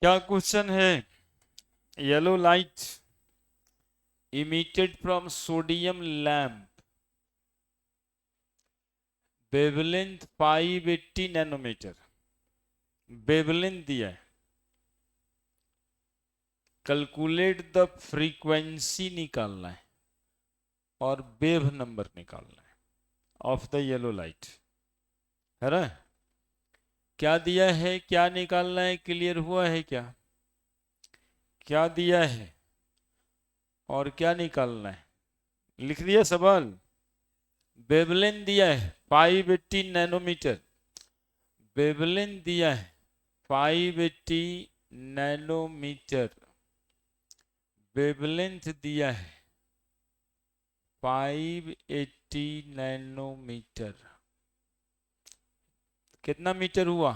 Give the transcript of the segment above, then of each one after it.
क्या क्वेश्चन है? Yellow light emitted from sodium lamp wavelength 580 nanometre. Wavelength दिया है, कैलकुलेट द फ्रीक्वेंसी निकालना है और वेव नंबर निकालना है ऑफ द येलो लाइट, है ना? क्या दिया है, क्या निकालना है, क्लियर हुआ है क्या? क्या दिया है और क्या निकालना है, लिख दिया सवाल। वेवलेंथ दिया है 580 नैनोमीटर, वेवलेंथ दिया है 580 नैनोमीटर, वेवलेंथ दिया है 580 नैनोमीटर। कितना मीटर हुआ,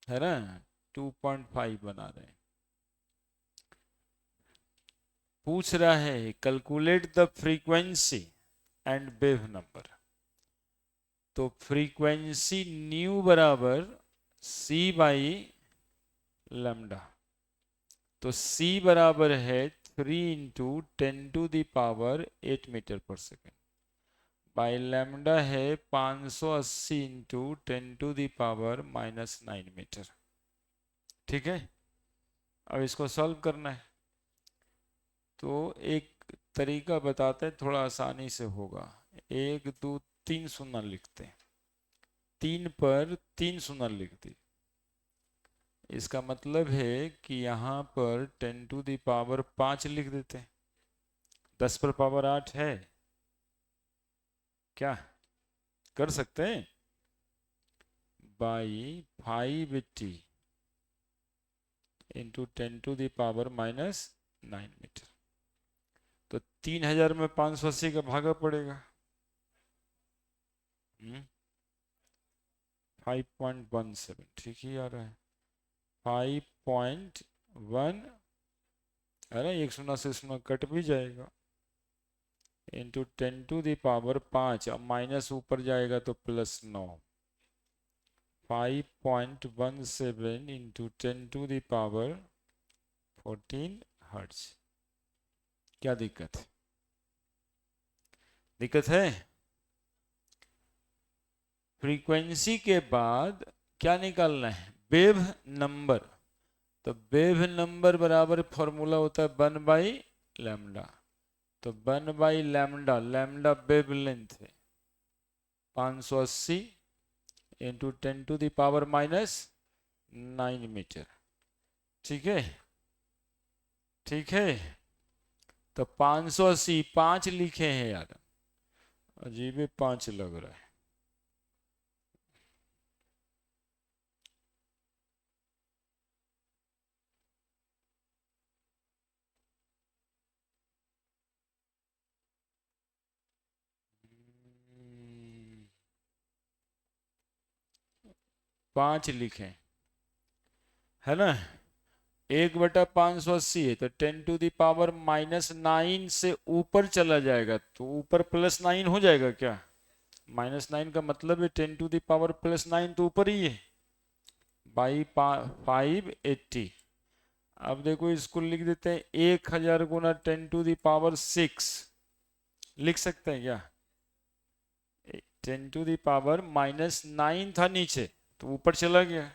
है ना? 2.5 बना रहे हैं। पूछ रहा है calculate the frequency and wave number. तो फ्रीक्वेंसी न्यू बराबर सी बाई लैम्डा। तो सी बराबर है 3 × 10⁻8 मीटर पर सेकेंड बाई लैम्डा है 580 × 10⁻⁻9 मीटर। ठीक है, अब इसको सॉल्व करना है। तो एक तरीका बताते हैं, थोड़ा आसानी से होगा। 1 2 3 शून्य लिखते हैं, 3 पर 3 शून्य लिख दी। इसका मतलब है कि यहाँ पर 10⁻5 लिख देते हैं। 10 पर पावर 8 है, क्या कर सकते हैं? By 580 into 10⁻⁻9 metre. तो 3000 में 580 का भागा पड़ेगा। 5.17 ठीक ही आ रहा है। 5.1, अरे एक शून्य से शून्य कट भी जाएगा, इंटू 10⁻5। अब माइनस ऊपर जाएगा तो +9। 5.17 इंटू 10⁻14 हर्ट्ज। क्या दिक्कत है? दिक्कत है? फ्रीक्वेंसी के बाद क्या निकालना है? Wave number. तो वेव नंबर बराबर फॉर्मूला होता है 1/λ। तो 1/λ, लैम्डा वेव लेंथ है 580 इंटू 10⁻⁻9 मीटर। ठीक है, ठीक है। तो 580 5 लिखे हैं यार, अजीब 5 लग रहा है। हम्म, 5 लिखे, है ना? 1/580 है तो 10⁻⁻9 से ऊपर चला जाएगा तो ऊपर +9 हो जाएगा क्या? -9 का मतलब है 10⁻+9 तो ऊपर ही है बाई 580। अब देखो इसको लिख देते हैं 1000 गुना 10⁻6। लिख सकते हैं क्या? 10⁻⁻9 था नीचे तो ऊपर चला गया।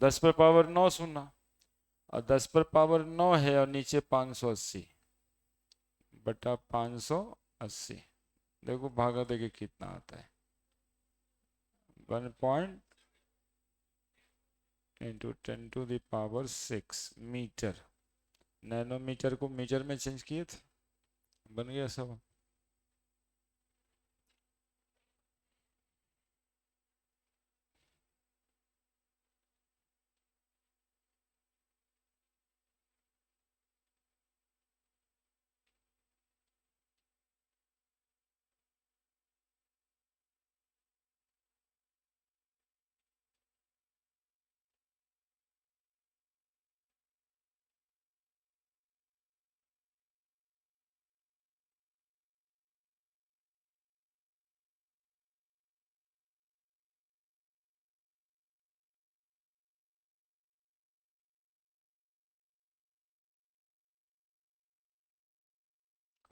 10 पर पावर 9 सुना, और 10 पर पावर 9 है और नीचे 580 बटा 580। देखो भागा देखे कितना आता है। 1 इंटू 10⁻6 मीटर। नैनोमीटर को मीटर में चेंज किए थे, बन गया सब।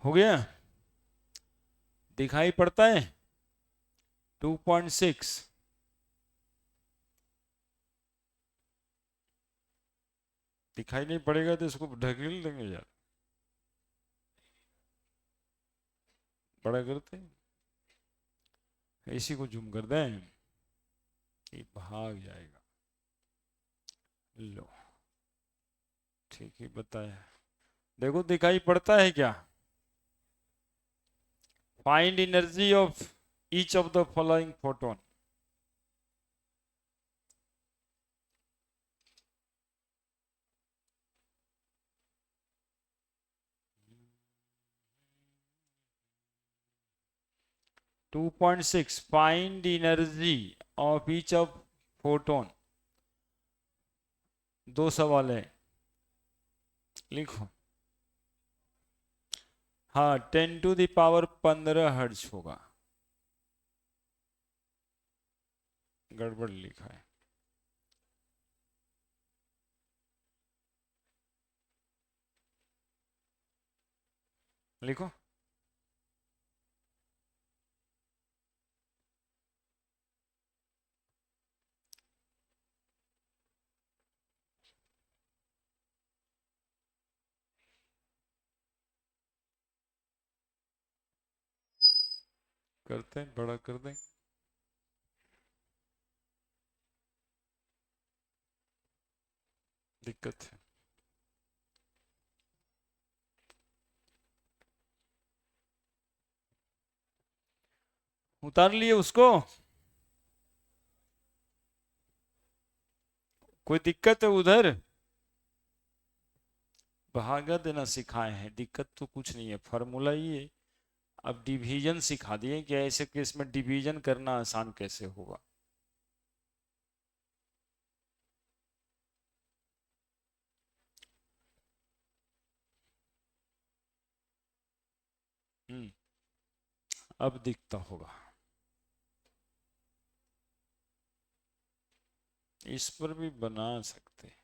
हो गया, दिखाई पड़ता है 2.6। दिखाई नहीं पड़ेगा तो इसको ढकेल देंगे यार, बड़ा करते हैं, इसी को जूम कर दें, ये भाग जाएगा। लो, ठीक ही बताया। देखो दिखाई पड़ता है क्या? Find energy of each of the following photon. To 2.6 find energy of each of photon. दो सवाल है, लिखो। हाँ, 10⁻15 हर्ट्ज होगा, गड़बड़ लिखा है। लिखो। करते हैं, बड़ा कर दें, दिक्कत है। उतार लिए उसको, कोई दिक्कत है उधर? भागा देना सिखाए हैं, दिक्कत तो कुछ नहीं है, फार्मूला ही है। अब डिवीजन सिखा दिए कि ऐसे केस में डिवीजन करना आसान कैसे होगा। अब दिखता होगा, इस पर भी बना सकते हैं।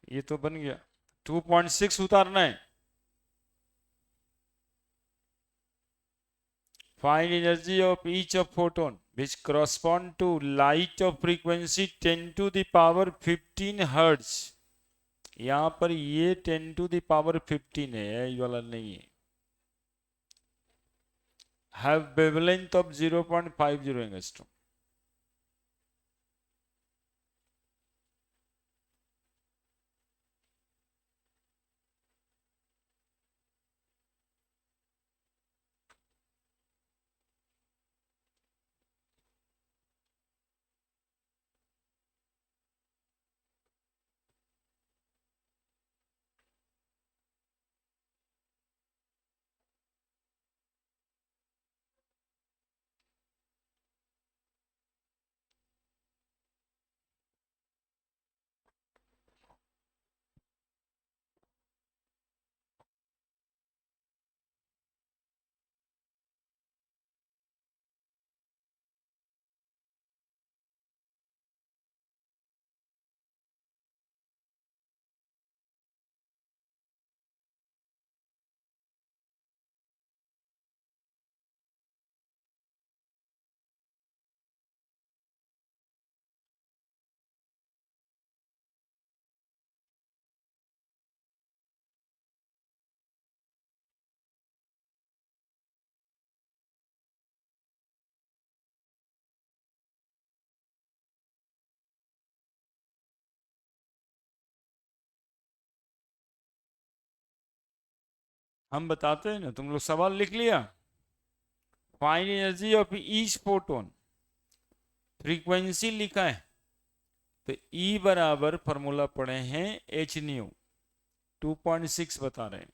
ये तो बन गया, 2.6 उतारना है। Find energy of each of photon which correspond to light of frequency 10⁻15 hertz. यहां पर ये 10⁻15 है, ये वाला नहीं है। have wavelength of 0.50 angstrom. हम बताते हैं ना, तुम लोग सवाल लिख लिया। Find energy of each photon, frequency लिखा है, तो E बराबर फॉर्मूला पढ़े हैं एच न्यू, 2.6 बता रहे हैं।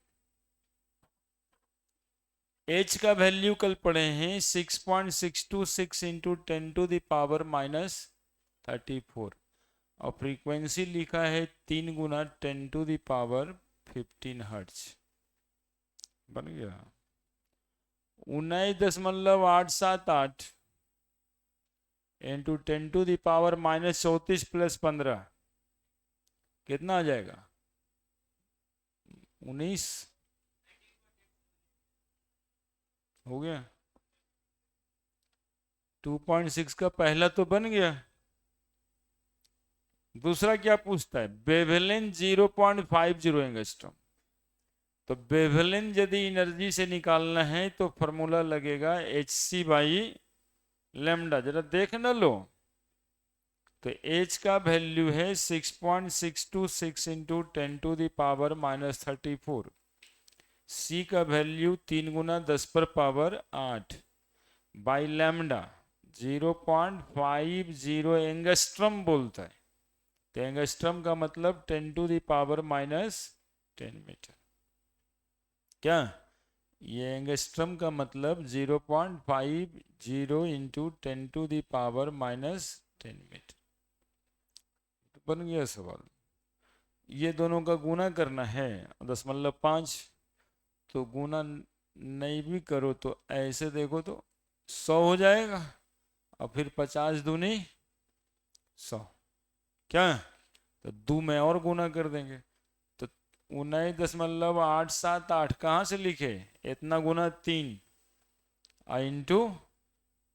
H का वैल्यू कल पढ़े हैं 6.626 इंटू 10⁻⁻34, और फ्रीक्वेंसी लिखा है 3 गुना 10⁻15 हर्ट्ज। बन गया 19.878 इंटू 10⁻−34 प्लस 15 कितना आ जाएगा? 19 हो गया। 2.6 का पहला तो बन गया। दूसरा क्या पूछता है? Wavelength 0.50 angstrom. तो वेवलेंथ यदि एनर्जी से निकालना है तो फॉर्मूला लगेगा hc/λ। जरा देख न लो। तो h का वैल्यू है 6.626 इंटू 10⁻−34। c का value 3 Guna 10⁻8 by lambda 0.50 angstrom बोलता है। तो एंगस्ट्रम का मतलब 10⁻−10 मीटर। क्या ये एंगस्ट्रम का मतलब 0.50 इंटू 10⁻−10 मीटर। तो बन गया सवाल। ये दोनों का गुना करना है 0.5। तो गुना नहीं भी करो तो ऐसे देखो तो 100 हो जाएगा और फिर 50 दूनी 100। क्या तो 2 में और गुना कर देंगे। तो 19.878 कहाँ से लिखे? इतना गुना 3 इंटू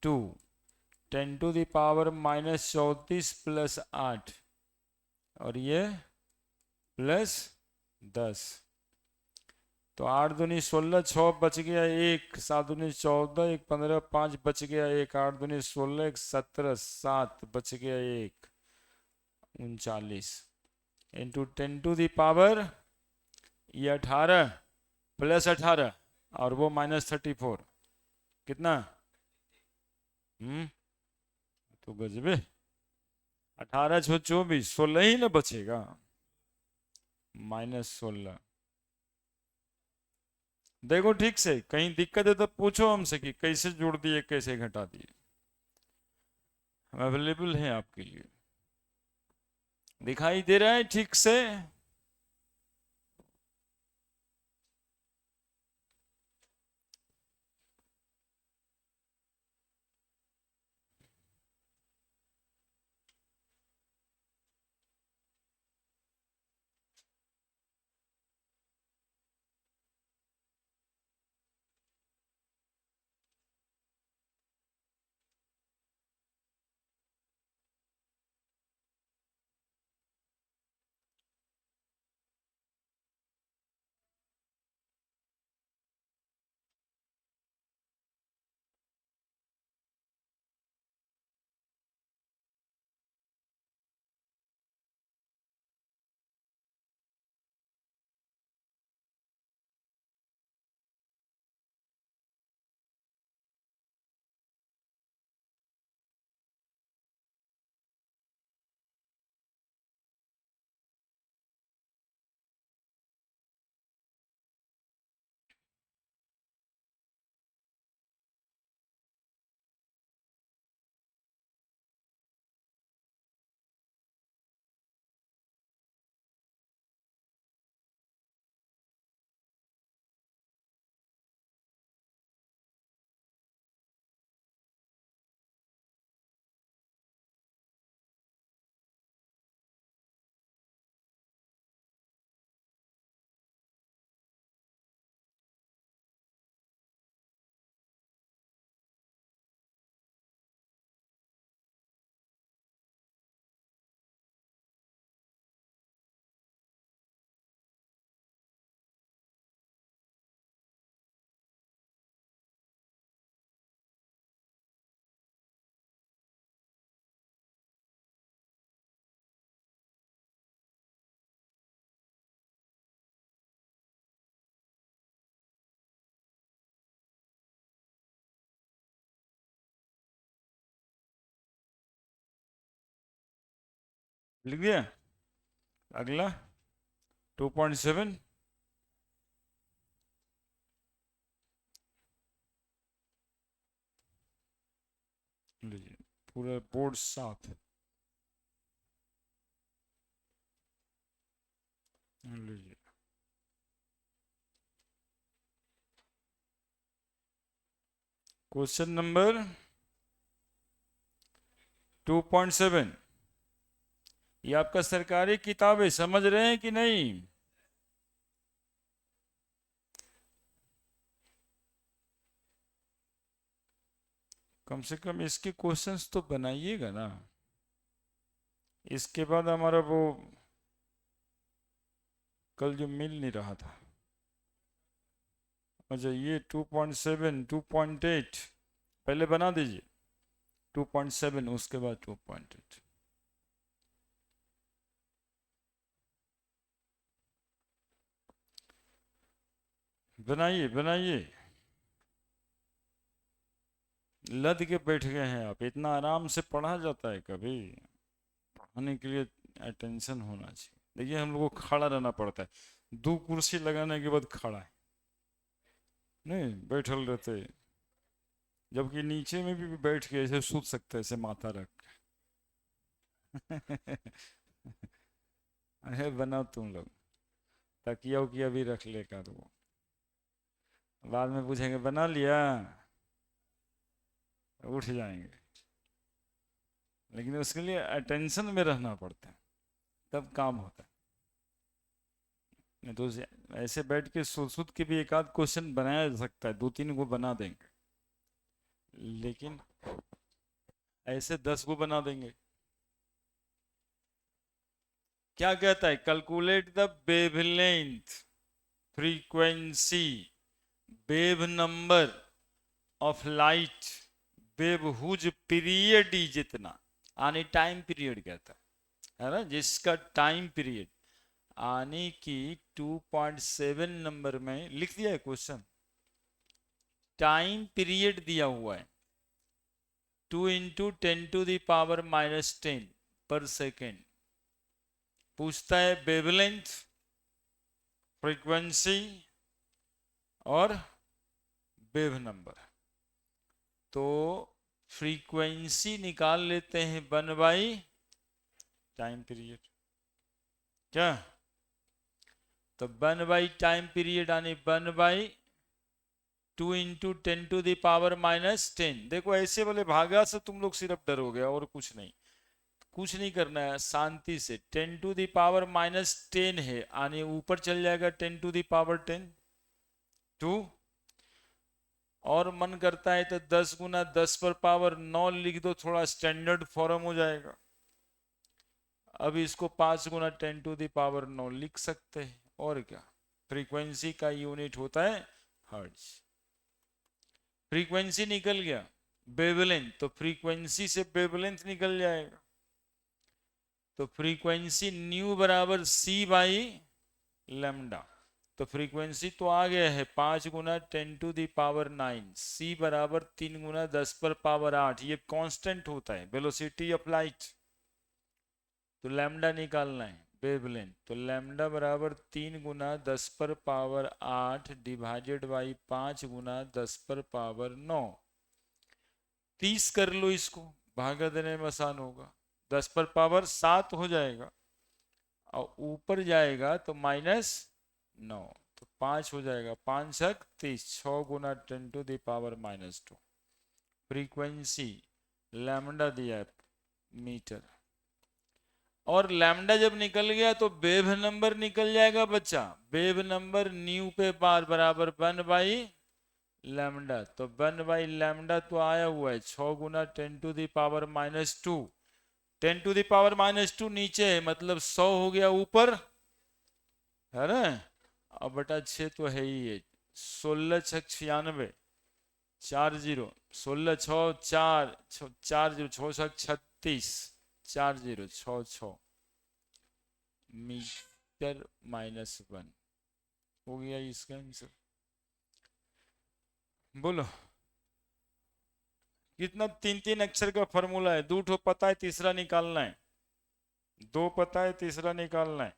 2 10⁻−34 प्लस 8 और ये प्लस 10। तो 8 दूनी 16, 6 बच गया 1, 7 दूनी 14, 1 15, 5 बच गया 1, 8 दूनी 16, 1 17, 7 बच गया 1 39 इंटू 10⁻, ये 18 प्लस 18 और वो -34 कितना? तो गजबे 18 छो 24, 16 ही ना बचेगा। -16। देखो ठीक से, कहीं दिक्कत है तो पूछो हमसे कि कैसे जोड़ दिए कैसे घटा दिए। हम अवेलेबल हैं आपके लिए। दिखाई दे रहा है ठीक से? लिख दिया। अगला 2.7। लीजिए पूरा बोर्ड साफ है। लीजिए क्वेश्चन नंबर 2.7। ये आपका सरकारी किताब है, समझ रहे हैं कि नहीं? कम से कम इसके क्वेश्चंस तो बनाइएगा ना। इसके बाद हमारा वो कल जो मिल नहीं रहा था, अच्छा ये 2.7 2.8 पहले बना दीजिए, 2.7 उसके बाद 2.8। बनाइए बनाइए, लद के बैठ गए हैं आप। इतना आराम से पढ़ा जाता है कभी? पढ़ाने के लिए अटेंशन होना चाहिए। देखिए हम लोग को खड़ा रहना पड़ता है, 2 कुर्सी लगाने के बाद खड़ा है, नहीं बैठल रहते। जबकि नीचे में भी बैठ के ऐसे सूत सकते हैं, ऐसे माथा रख अरे बनाओ तुम लोग, तकिया उकिया भी रख लेगा तो बाद में पूछेंगे बना लिया, उठ जाएंगे। लेकिन उसके लिए अटेंशन में रहना पड़ता है, तब काम होता है। नहीं तो ऐसे बैठ के सूद सूद के भी एक आध क्वेश्चन बनाया जा सकता है, 2-3 को बना देंगे, लेकिन ऐसे 10 को बना देंगे। क्या कहता है? Calculate the wavelength frequency wave number of light wave whose period is जितना, आने टाइम पीरियड कहता है ना, जिसका टाइम पीरियड आने की 2.7 नंबर में लिख दिया है क्वेश्चन। टाइम पीरियड दिया हुआ है 2 इंटू 10⁻⁻10 पर सेकेंड। पूछता है वेवलेंथ, फ्रीक्वेंसी और वेव नंबर। तो फ्रीक्वेंसी निकाल लेते हैं 1 टाइम पीरियड, क्या? तो 1 टाइम पीरियड आने 1/2 इंटू 10⁻⁻10। देखो ऐसे वाले भागा से तुम लोग सिर्फ डरोगे और कुछ नहीं, कुछ नहीं करना है, शांति से 10⁻⁻10 है, आने ऊपर चल जाएगा 10⁻10 2, और मन करता है तो 10 गुना 10 पर पावर 9 लिख दो, थोड़ा स्टैंडर्ड फॉर्म हो जाएगा। अब इसको 5 गुना 10⁻9 लिख सकते हैं, और क्या। फ्रीक्वेंसी का यूनिट होता है हर्ट्ज। फ्रीक्वेंसी निकल गया, वेवलेंथ, तो फ्रीक्वेंसी से वेवलेंथ निकल जाएगा। तो फ्रीक्वेंसी न्यू बराबर सी बाई लैम्डा। तो फ्रीक्वेंसी तो आ गया है 5 गुना 10⁻9, सी बराबर 3 गुना 10 पर पावर 8। ये कांस्टेंट होता है वेलोसिटी ऑफ लाइट। तो लैम्डा निकालना है वेवलेंथ, तो लैम्डा बराबर 3 गुना 10 पर पावर 8 डिवाइडेड बाई 5 गुना 10 पर पावर 9। 30 कर लो इसको, भागा देने में आसान होगा, 10 पर पावर 7 हो जाएगा, और ऊपर जाएगा तो -9, तो 5 हो जाएगा, 5 छक 30, 6 गुना 10⁻⁻2। फ्रीक्वेंसी लैम्डा दिया है मीटर, और लैम्डा जब निकल गया तो वेव नंबर निकल जाएगा बच्चा। वेव नंबर न्यू पे बार बराबर 1/λ, तो 1/λ तो आया हुआ है 6 गुना 10⁻⁻2। 10⁻⁻2 नीचे है, मतलब 100 हो गया ऊपर, है ना। अब बटा 6 तो है ही है, 16 छक 96, 40, 16 6 4 40, 6 छक 36, 4066 मीटर -1 हो गया इसका आंसर। बोलो कितना? 3-3 अक्षर का फॉर्मूला है, 2 ठो पता है, तीसरा निकालना है, 2 पता है, तीसरा निकालना है।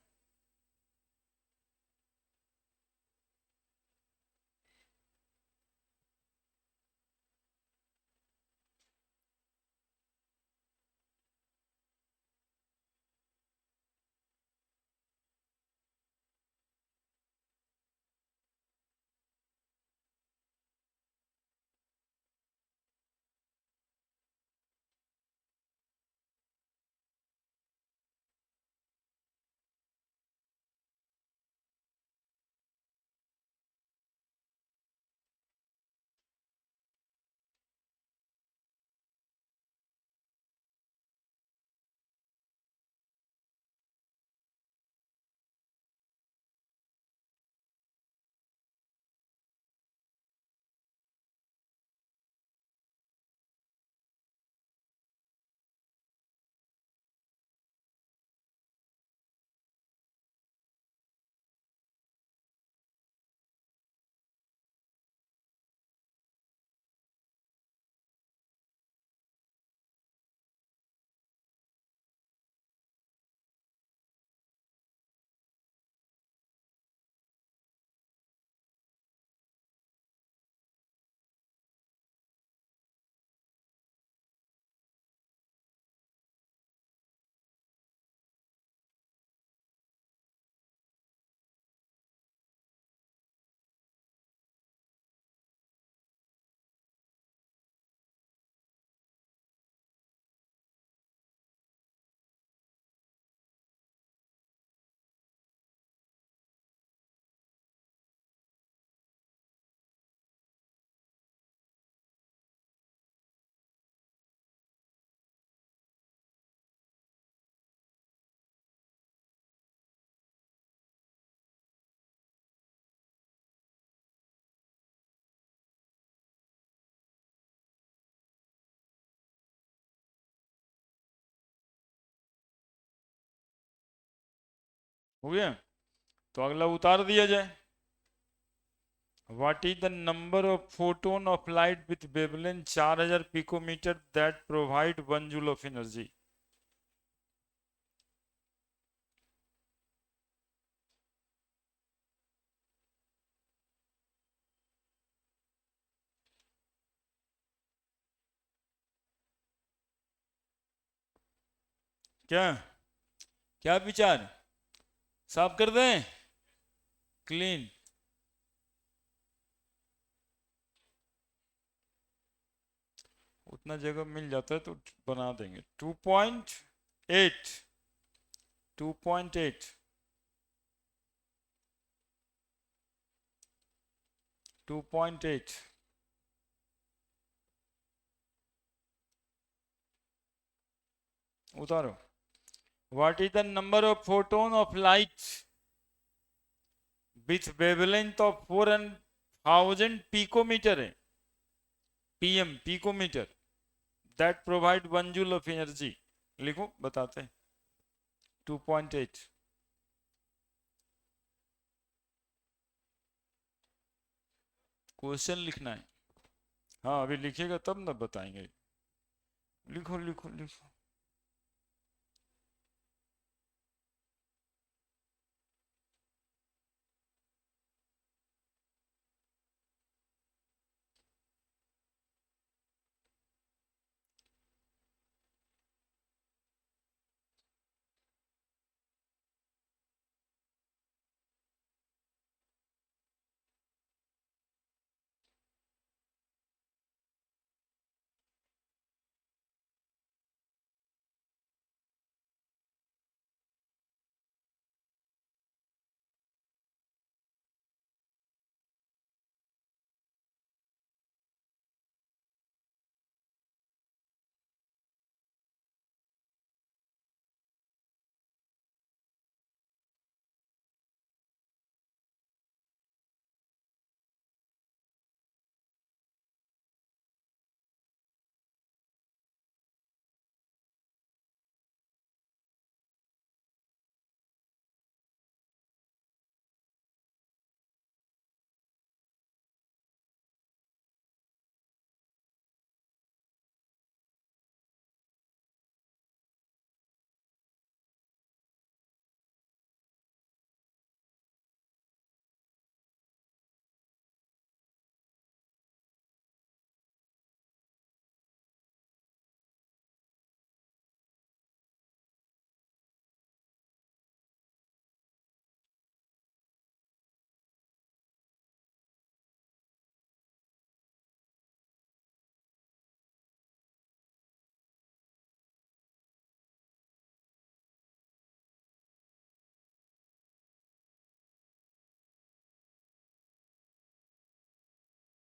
हो गया, तो अगला उतार दिया जाए। What is the number of photon of light with wavelength 4000 picometer that provide 1 joule of energy? क्या क्या विचार, साफ कर दें, क्लीन? उतना जगह मिल जाता है तो बना देंगे। 2.8, 2.8, 2.8। उतारो। What is the number of photon of light with wavelength of 4000 picometer है, pm picometer, that provide 1 joule of energy? लिखो, बताते हैं। 2.8। क्वेश्चन लिखना है। हाँ, अभी लिखिएगा तब ना बताएंगे। लिखो लिखो लिखो।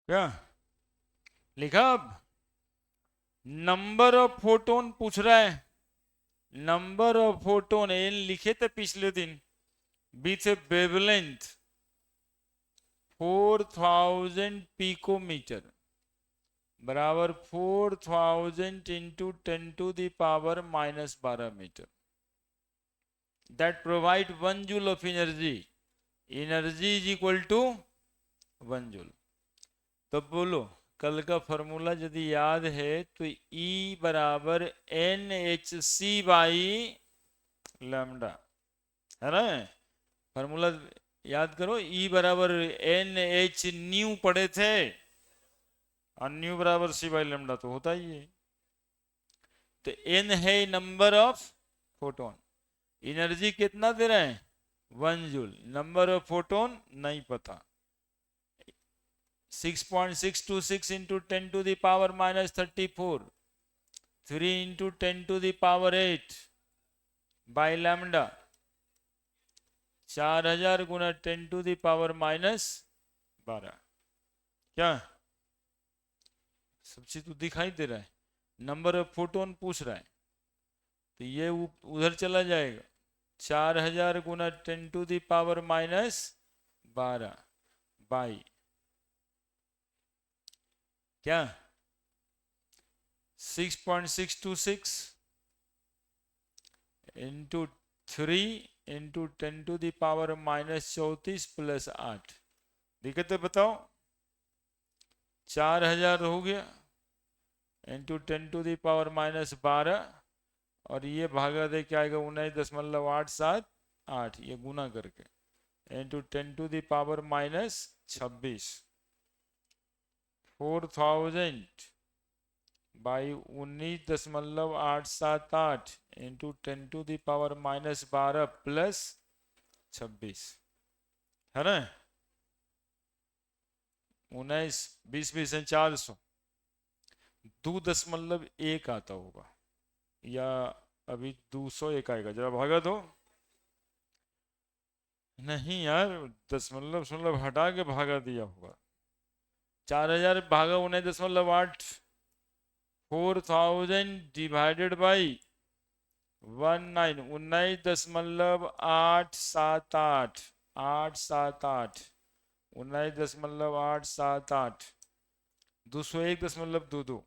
क्या लिखा? अब नंबर ऑफ फोटोन पूछ रहा है। नंबर ऑफ फोटोन एन लिखे थे पिछले दिन, विथ वेवलेंथ 4000 पिकोमीटर बराबर 4000 into 10⁻⁻12 metre, that provide 1 joule of energy. Energy is equal to 1 joule. तो बोलो, कल का फॉर्मूला यदि याद है तो E बराबर NHC बाई लैम्डा, है ना? फॉर्मूला याद करो। E बराबर NH न्यू पढ़े थे, और न्यू बराबर C बाई लैम्डा तो होता ही है। तो N है नंबर ऑफ फोटोन, एनर्जी कितना दे रहे हैं? 1 जूल। नंबर ऑफ फोटोन नहीं पता। 6.626 इंटू 10⁻⁻34, 3 इंटू 10⁸ बाई लैम्डा, 4000 गुना 10⁻⁻12। क्या सब चीज तो दिखाई दे रहा है? नंबर ऑफ फोटोन पूछ रहा है, तो ये उधर चला जाएगा। 4000 गुना 10⁻⁻12 बाई क्या 6.626 इंटू 3 इंटू 10⁻⁻34 प्लस 8। दिक्कत है बताओ। 4000 हो गया इंटू 10⁻⁻12 और ये भागा दे क्या आएगा 19.878 ये गुना करके इंटू 10⁻⁻26 4000 बाई 19.878 इंटू 10⁻⁻12 प्लस 26 है ना। 19 20 20 है 400 2.1 आता होगा या अभी 201 आएगा जरा भागा दो। नहीं यार दशमलव हटा के भागा दिया होगा। 4000 भागा 19.8 4000 डिवाइडेड बाई 19.878 878 19.878 201.22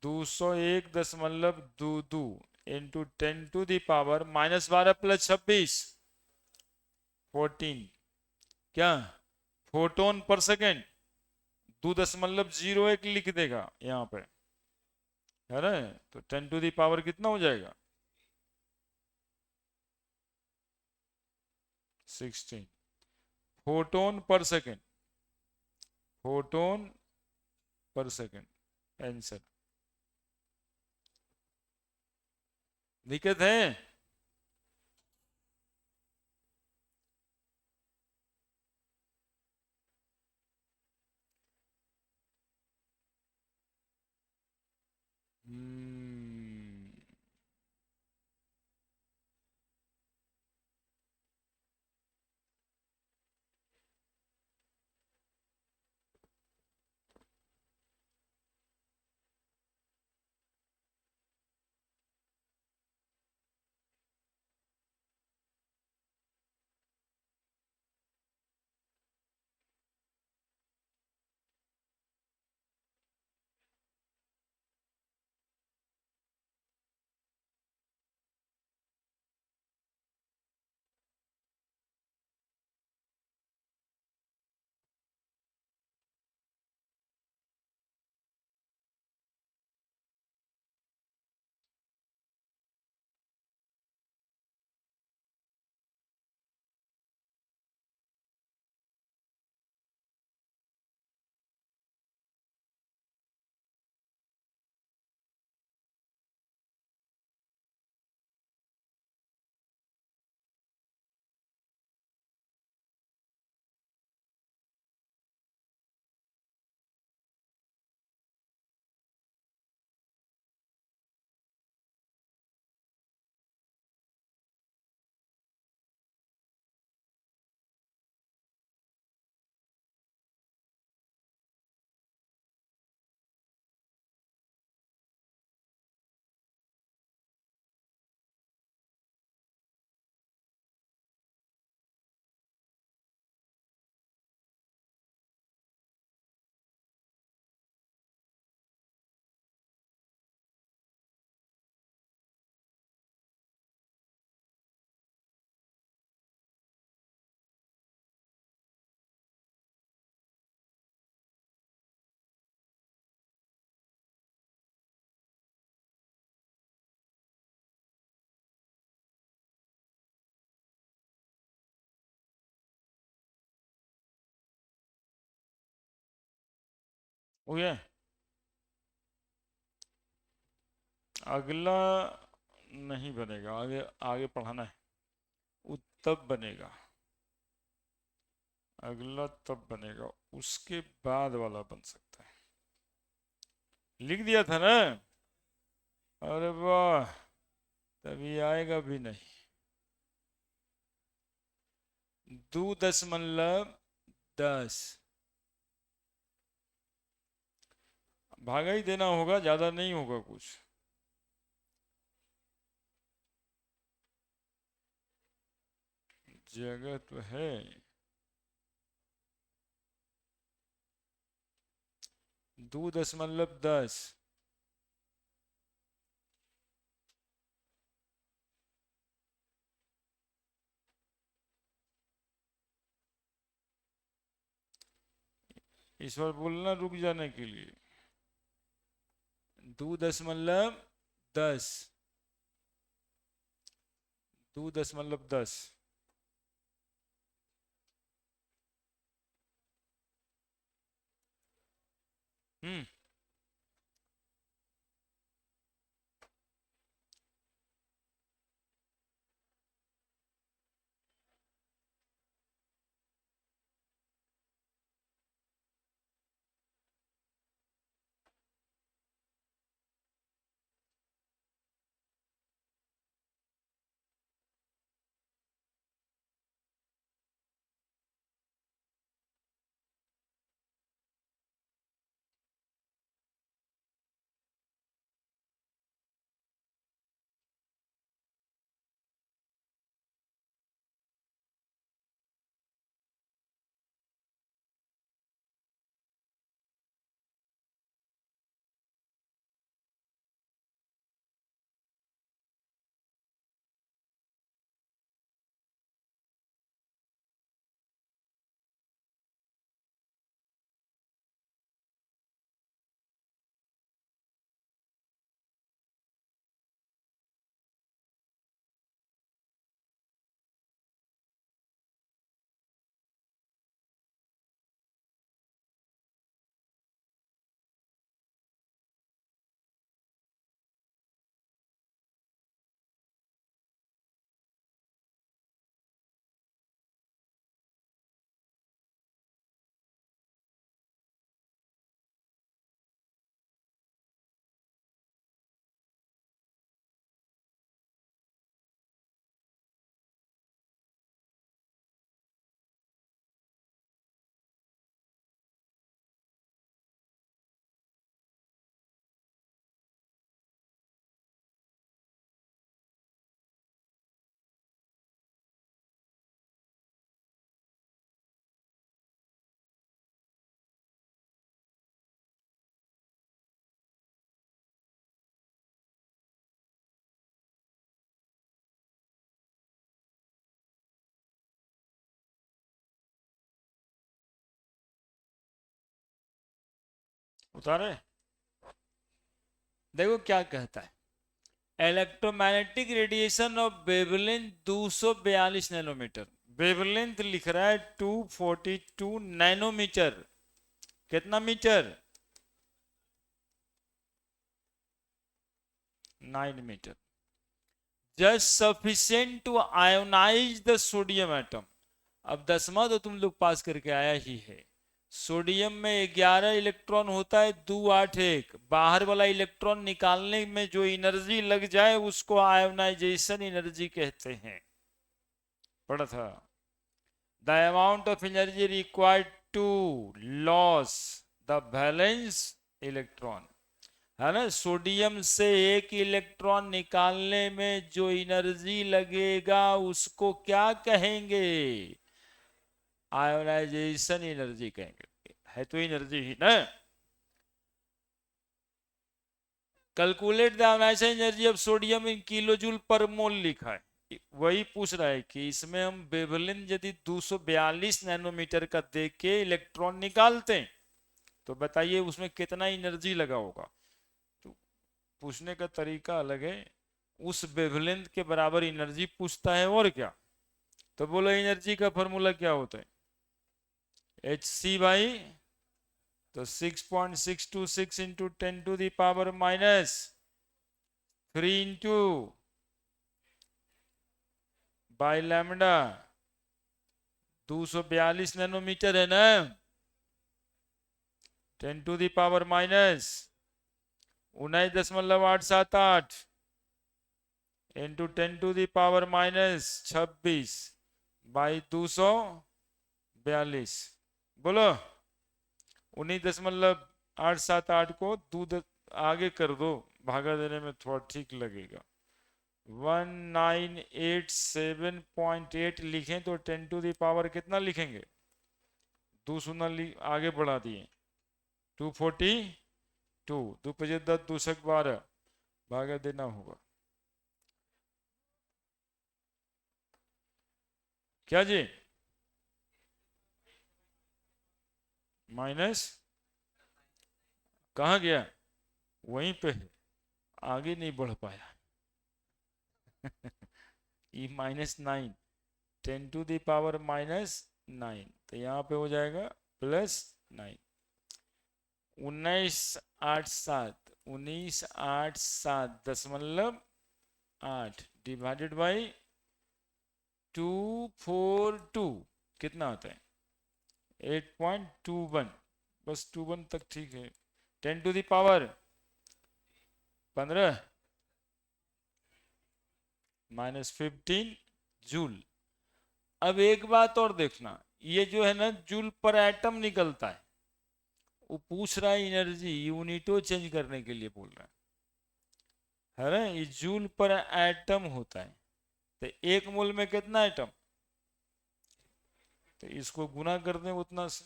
201.22 इंटू 10⁻⁻12 प्लस 26 14 क्या फोटोन पर सेकेंड 2.01 लिख देगा यहाँ पे है ना। तो 10⁻⁻ कितना हो जाएगा 16 फोटोन पर सेकेंड। फोटोन पर सेकेंड आंसर। दिक्कत है। हो गया। अगला नहीं बनेगा आगे आगे पढ़ाना है तब बनेगा। अगला तब बनेगा उसके बाद वाला बन सकता है। लिख दिया था ना। अरे वाह तभी आएगा भी नहीं। 2.10 भागा ही देना होगा ज्यादा नहीं होगा कुछ। जगह तो है। 2.10 इस बार बोलना रुक जाने के लिए। 2.10, 2.10। हम्म। उतारे। देखो क्या कहता है, electromagnetic radiation of wavelength 242 nanometre. Wavelength लिख रहा है 242 नैनोमीटर। कितना metre? 9 metre. Just sufficient to ionise the sodium atom. अब 10वां तो तुम लोग पास करके आया ही है। सोडियम में 11 इलेक्ट्रॉन होता है, 2 8 1। बाहर वाला इलेक्ट्रॉन निकालने में जो एनर्जी लग जाए उसको आयोनाइजेशन एनर्जी कहते हैं। पढ़ा था। The amount of energy required to loss the balance electron, है ना। सोडियम से एक इलेक्ट्रॉन निकालने में जो एनर्जी लगेगा उसको क्या कहेंगे? आयोनाइजेशन एनर्जी कहेंगे। है तो एनर्जी ही ना। Calculate the ionization energy of sodium in kilo joule per mole लिखा है। वही पूछ रहा है कि इसमें हम वेवलेंथ यदि 242 नैनोमीटर का देख के इलेक्ट्रॉन निकालते हैं तो बताइए उसमें कितना एनर्जी लगा होगा। तो पूछने का तरीका अलग है। उस वेवलेंथ के बराबर एनर्जी पूछता है और क्या। तो बोलो एनर्जी का फॉर्मूला क्या होता है? एच सी बाई, तो 6.626 into 10⁻³ into by lambda. 242 nanometre है ना। 10⁻⁹ इंटू 10⁻⁻26 बाई 242। बोलो 19.878 को दूध आगे कर दो, भागा देने में थोड़ा ठीक लगेगा। 1987.8 लिखें तो 10⁻, कितना लिखेंगे? 2 शून्य आगे बढ़ा दिए। 242। 2×5 = 10, 2×12 भागा देना होगा। क्या जी? माइनस, कहाँ गया, वहीं पे है, आगे नहीं बढ़ पाया। ई -9, 10⁻⁻⁹ तो यहाँ पे हो जाएगा +9। 1987, 1987.8 डिवाइडेड बाई 242 कितना होता है 8.21, बस 21 तक ठीक है। 10⁻15 -15 जूल। अब एक बात और देखना, ये जो है ना जूल पर एटम निकलता है, वो पूछ रहा है एनर्जी यूनिटो चेंज करने के लिए बोल रहा है ना, ये जूल पर एटम होता है। तो एक मोल में कितना एटम, तो इसको गुना कर दें उतना से,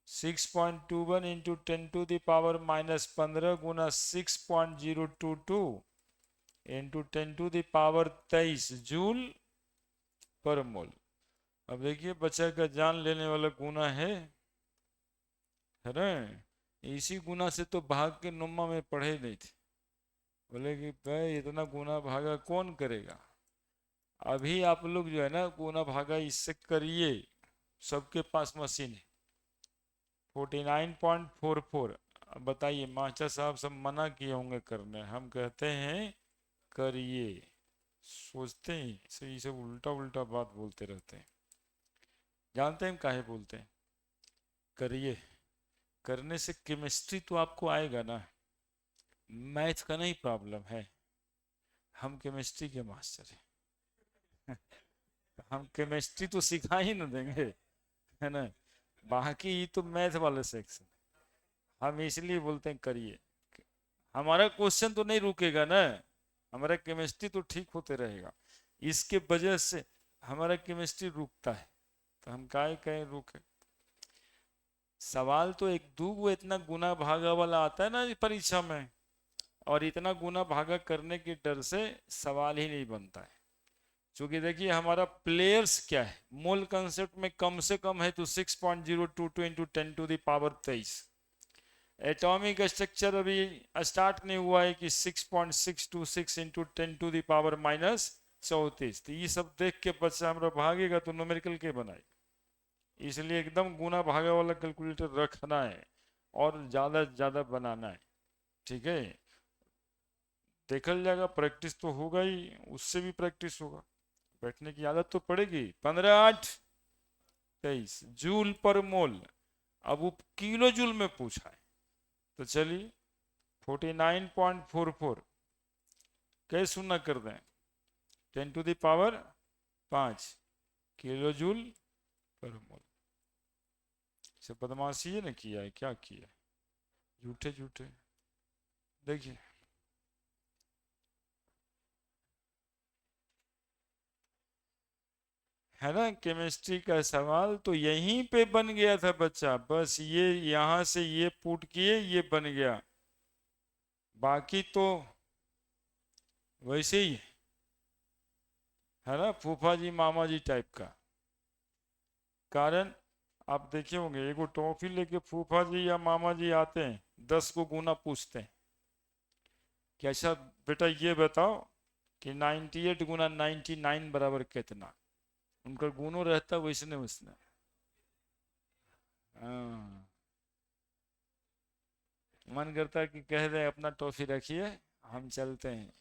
6.21 इंटू 10⁻⁻15 गुना 6.022 इंटू 10�23 जूल पर मोल। अब देखिए बच्चा का जान लेने वाला गुना है ना, इसी गुना से तो भाग के नुम्मा में पढ़े नहीं थे, बोले कि भाई इतना गुना भागा कौन करेगा। अभी आप लोग जो है ना गुना भागा इससे करिए, सबके पास मशीन है। 49.44। अब बताइए मास्टर साहब सब मना किए होंगे करने, हम कहते हैं करिए, सोचते हैं ये सब उल्टा उल्टा बात बोलते रहते हैं। जानते हैं काहे बोलते हैं, करिए, करने से केमिस्ट्री तो आपको आएगा ना, मैथ का नहीं प्रॉब्लम है, हम केमिस्ट्री के मास्टर हैं। हम केमिस्ट्री तो सिखा ही ना देंगे, है ना, बाकी ये तो मैथ वाले सेक्शन, हम इसलिए बोलते हैं करिए। हमारा क्वेश्चन तो नहीं रुकेगा ना, हमारा केमिस्ट्री तो ठीक होते रहेगा, इसके वजह से हमारा केमिस्ट्री रुकता है, तो हम काहे कहें रुके। सवाल तो एक दो इतना गुना भागा वाला आता है ना परीक्षा में, और इतना गुना भागा करने के डर से सवाल ही नहीं बनता है। क्योंकि देखिए हमारा प्लेयर्स क्या है, मोल कंसेप्ट में कम से कम है तो 6.022 इंटू 10⁻23। एटॉमिक स्ट्रक्चर अभी स्टार्ट नहीं हुआ है कि 6.626 इंटू 10⁻−34। तो ये सब देख के बच्चा हमारा भागेगा तो न्यूमेरिकल के बनाए, इसलिए एकदम गुना भागा वाला कैलकुलेटर रखना है और ज़्यादा ज़्यादा बनाना है, ठीक है। देखल जाएगा, प्रैक्टिस तो होगा ही, उससे भी प्रैक्टिस होगा, बैठने की आदत तो पड़ेगी। 15/8/23 जूल पर मोल, अब वो किलो जूल में पूछा है, तो चलिए 49.44 कैसे सुना कर दें, 10⁵ किलो जूल पर मोल। से बदमाशी है ना किया है, क्या किया, झूठे झूठे। देखिए है ना, केमिस्ट्री का सवाल तो यहीं पे बन गया था बच्चा, बस ये यहां से ये पुट किए ये बन गया, बाकी तो वैसे ही है ना, फूफा जी मामा जी टाइप का। कारण आप देखे होंगे, एगो टॉफी लेके फूफा जी या मामा जी आते हैं, 10 को गुना पूछते हैं कि अच्छा बेटा ये बताओ कि 98 गुना 99 बराबर कितना, उनका गुनो रहता वैसने वैसने। हाँ, मन करता है कि कह दे अपना टॉफी रखिए हम चलते हैं।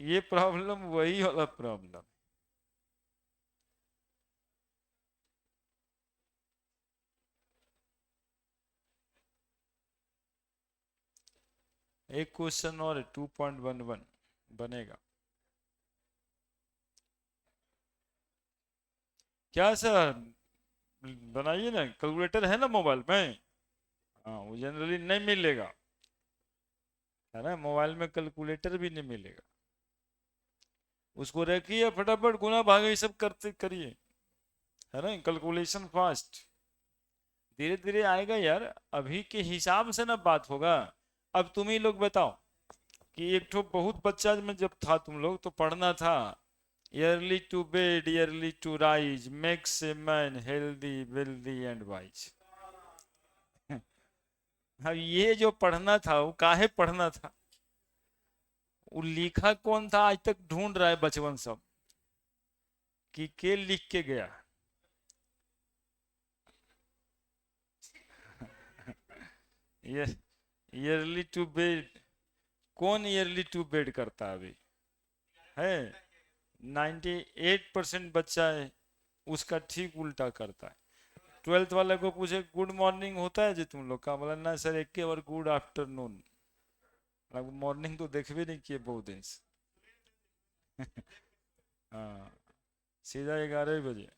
ये प्रॉब्लम वही वाला प्रॉब्लम। एक क्वेश्चन और 2.11 बनेगा क्या सर, बनाइए ना, कैलकुलेटर है ना मोबाइल में। हाँ वो जनरली नहीं मिलेगा, है ना, मोबाइल में कैलकुलेटर भी नहीं मिलेगा, उसको रखिए फटाफट गुना भागा ये सब करते करिए, है ना, कैलकुलेशन फास्ट, धीरे धीरे आएगा यार, अभी के हिसाब से ना बात होगा। अब तुम ही लोग बताओ कि एक ठो बहुत बच्चा में जब था तुम लोग तो पढ़ना था early to bed, early to rise makes a man healthy, wealthy and wise. अब ये जो पढ़ना था वो काहे पढ़ना था? वो लिखा कौन था आज तक ढूंढ रहा है बचपन सब कि के लिख के गया। ये ईयरली टू बेड, कौन ईयरली टू बेड करता है अभी? है 98% बच्चा है उसका ठीक उल्टा करता है। 12th वाले को पूछे गुड मॉर्निंग होता है जी तुम लोग का, बोला ना सर एक के बार गुड आफ्टरनून। मॉर्निंग तो देख भी नहीं किए बहुत दिन से। हाँ, सीधा 11 बजे।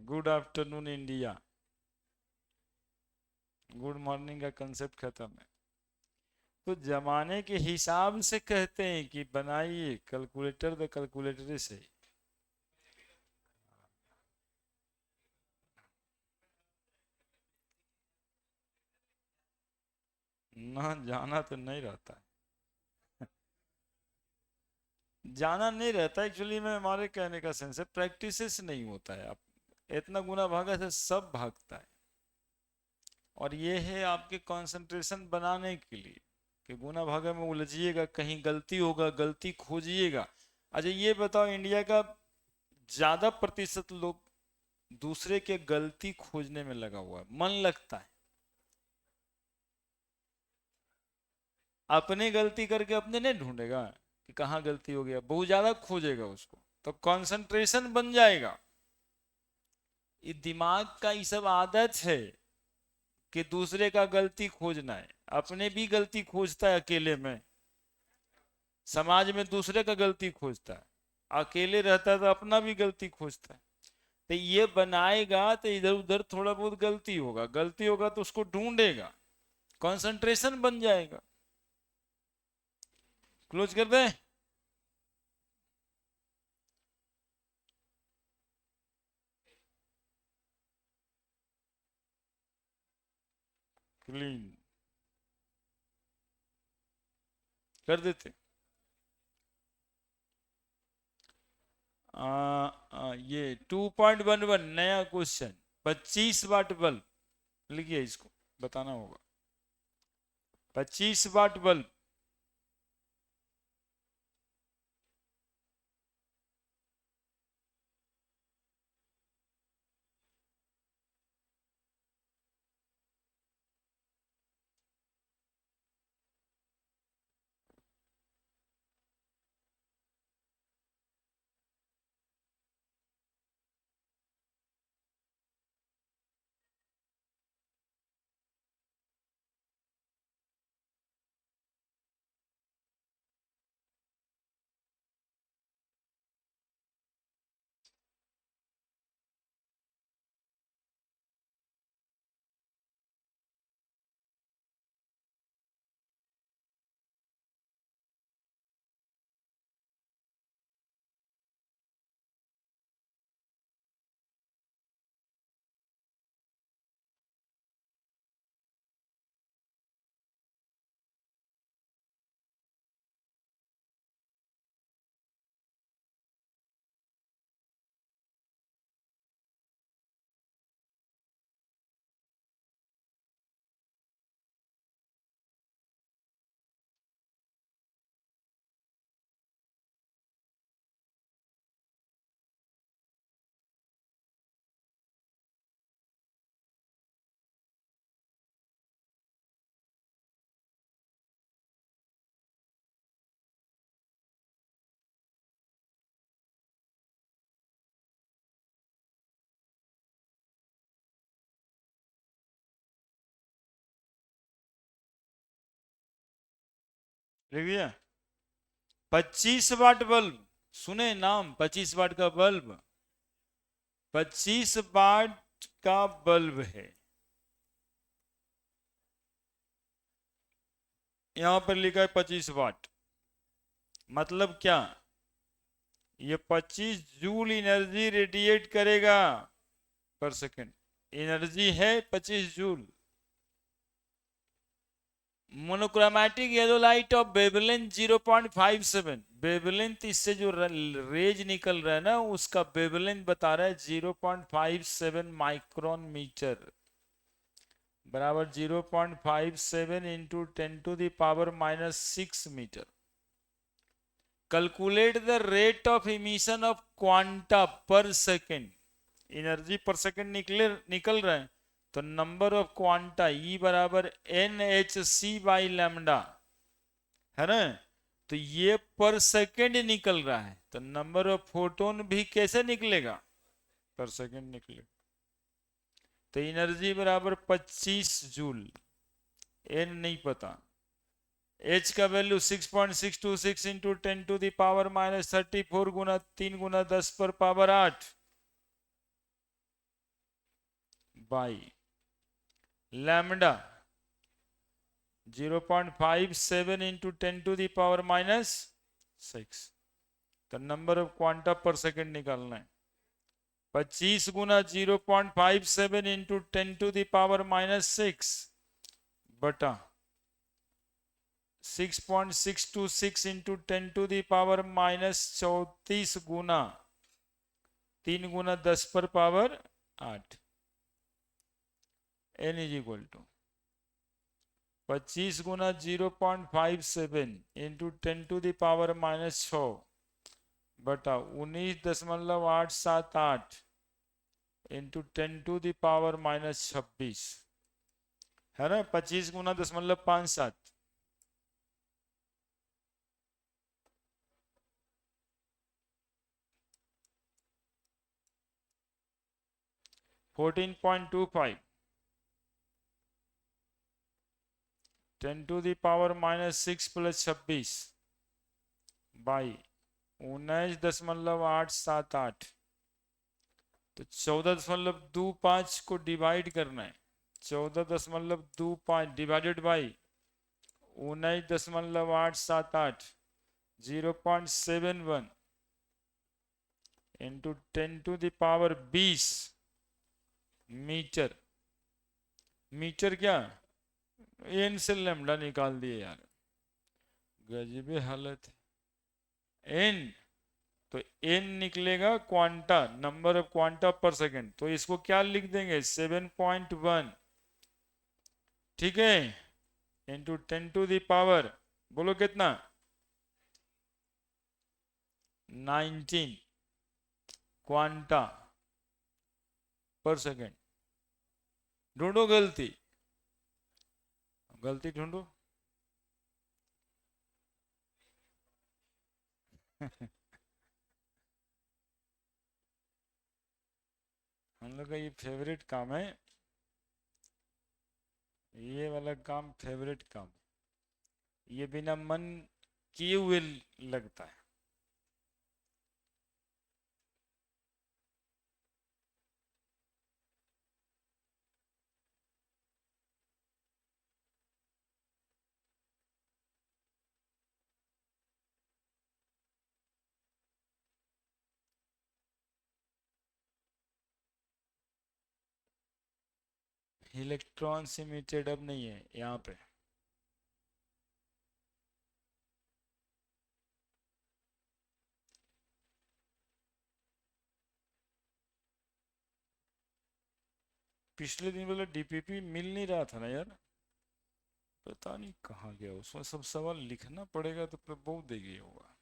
Good afternoon India, good morning का कंसेप्ट खत्म है। तो जमाने के हिसाब से कहते हैं कि बनाइए कैलकुलेटर, तो कैलकुलेटर से। ना जाना तो नहीं रहता है, जाना नहीं रहता एक्चुअली में। हमारे कहने का सेंस है प्रैक्टिस से नहीं होता है। आप इतना गुना भागा से सब भागता है, और ये है आपके कंसंट्रेशन बनाने के लिए कि गुना भागा में उलझिएगा, कहीं गलती होगा, गलती खोजिएगा। अच्छा ये बताओ, इंडिया का ज्यादा प्रतिशत लोग दूसरे के गलती खोजने में लगा हुआ है, मन लगता है। अपने गलती करके अपने नहीं ढूंढेगा कि कहाँ गलती हो गया, बहुत ज्यादा खोजेगा उसको, तो कंसंट्रेशन बन जाएगा। ये दिमाग का ये सब आदत है कि दूसरे का गलती खोजना है, अपने भी गलती खोजता है अकेले में, समाज में दूसरे का गलती खोजता है, अकेले रहता है तो अपना भी गलती खोजता है। तो ये बनाएगा तो इधर उधर थोड़ा बहुत गलती होगा, गलती होगा तो उसको ढूंढेगा, कंसंट्रेशन बन जाएगा। क्लोज कर दे। क्लीन कर देते। ये 2.11 नया क्वेश्चन, 25 वाट बल्ब, लिखिए इसको, बताना होगा। 25 वाट बल्ब लिख दिया। 25 वाट बल्ब, सुने नाम, 25 वाट का बल्ब, 25 वाट का बल्ब है। यहां पर लिखा है 25 वाट, मतलब क्या? ये 25 जूल एनर्जी रेडिएट करेगा पर सेकेंड। एनर्जी है 25 joule. Monochromatic yellow light of wavelength 0.57, wavelength इससे जो रेज निकल रहा है ना उसका वेवलेंथ बता रहा है 0.57 माइक्रोन मीटर, बराबर 0.57 into 10⁻⁻6 metre. Calculate the rate of emission of quanta per second, energy per second निकल रहा है, तो नंबर ऑफ क्वांटा ई बराबर n h c by lambda है ना, तो ये पर सेकेंड निकल रहा है, तो नंबर ऑफ फोटोन भी कैसे निकलेगा, पर सेकेंड निकलेगा। तो एनर्जी बराबर 25 जूल, एन नहीं पता, एच का वैल्यू 6.626 इंटू 10⁻⁻34 गुना 3 गुना 10 पर पावर 8 बाई लैम्डा 0.57 इंटू 10⁻⁻6, तो number of quanta per second निकालना है। 25 गुना 0.57 इंटू 10⁻⁻6 बटा 6.626 इंटू 10⁻⁻34 गुना 3 गुना 10 पर power 8, n is equal to 25 गुना 0.57 इंटू 10⁻⁻6 बटा 19.878 इंटू 10⁻⁻26 है ना, 25 गुना 10.57, 14.25 10⁻⁻6 प्लस 26 बाई 19.878, तो 14.25 को डिवाइड करना है, 14.25 divided by 19.878 0.71 into 10⁻20 metre, metre क्या एन से लैम्डा निकाल दिए यार, गजबे हालत है। एन, तो एन निकलेगा quanta, number of quanta per second, तो इसको क्या लिख देंगे 7.1, ठीक है, इंटू 10⁻, बोलो कितना 19 क्वांटा पर सेकेंड। ढूंढो गलती, गलती ढूंढो हम लोग का ये फेवरेट काम है, ये वाला काम फेवरेट काम, ये बिना मन किए हुए लगता है। इलेक्ट्रॉन इमिटेड अब नहीं है यहाँ पे, पिछले दिन वाला डीपीपी मिल नहीं रहा था ना यार, पता नहीं कहाँ गया, उसमें सब सवाल लिखना पड़ेगा तो फिर बहुत देगी होगा।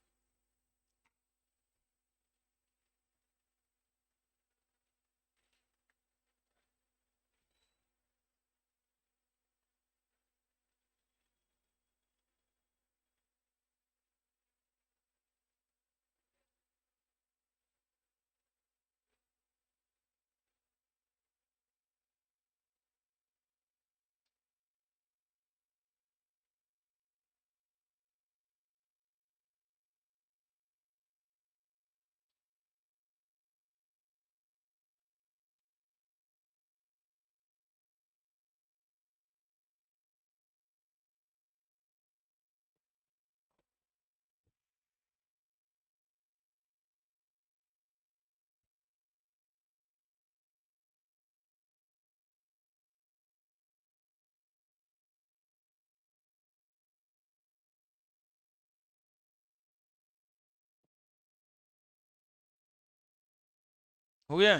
हो गया।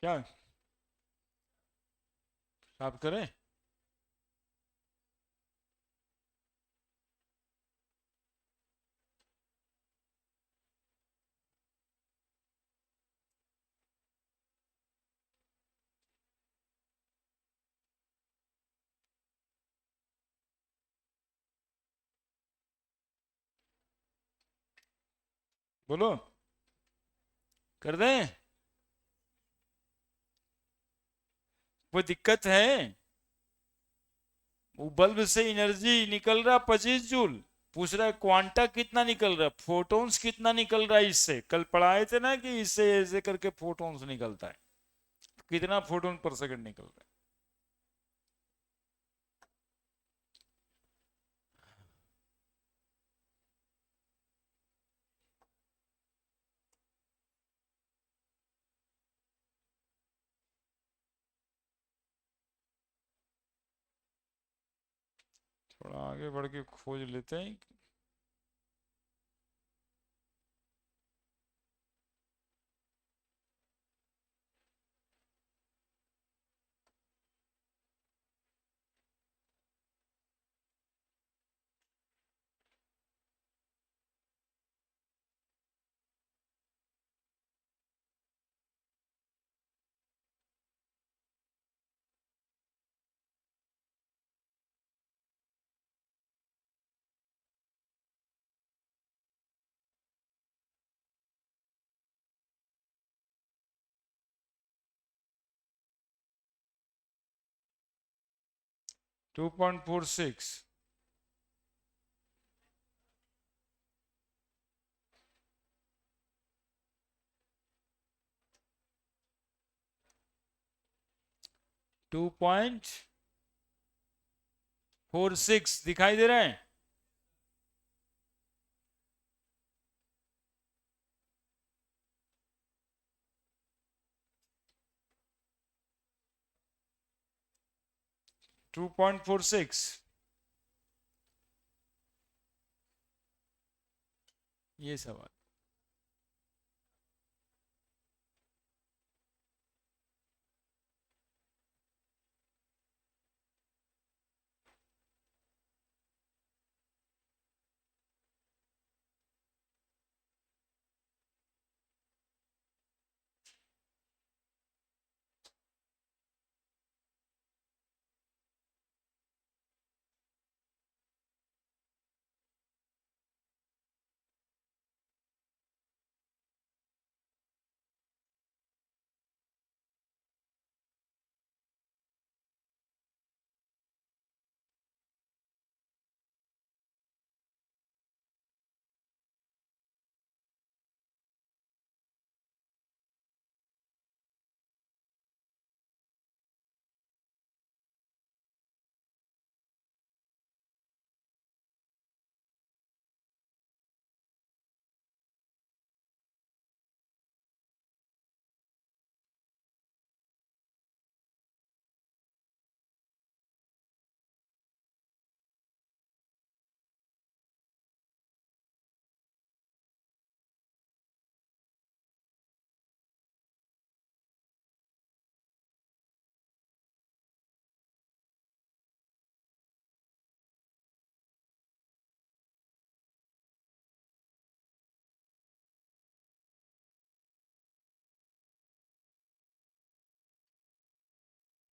क्या साफ करें? बोलो, कर दें? कोई दिक्कत है? वो बल्ब से एनर्जी निकल रहा 25 जूल। पूछ रहा है क्वांटा कितना निकल रहा है, फोटॉन्स कितना निकल रहा है इससे। कल पढ़ाए थे ना कि इससे ऐसे करके फोटॉन्स निकलता है। कितना फोटोन पर सेकंड निकल रहा है? थोड़ा आगे बढ़ के खोज लेते हैं। 2.46। टू पॉइंट 46 दिखाई दे रहा है? 2.46 ये सवाल।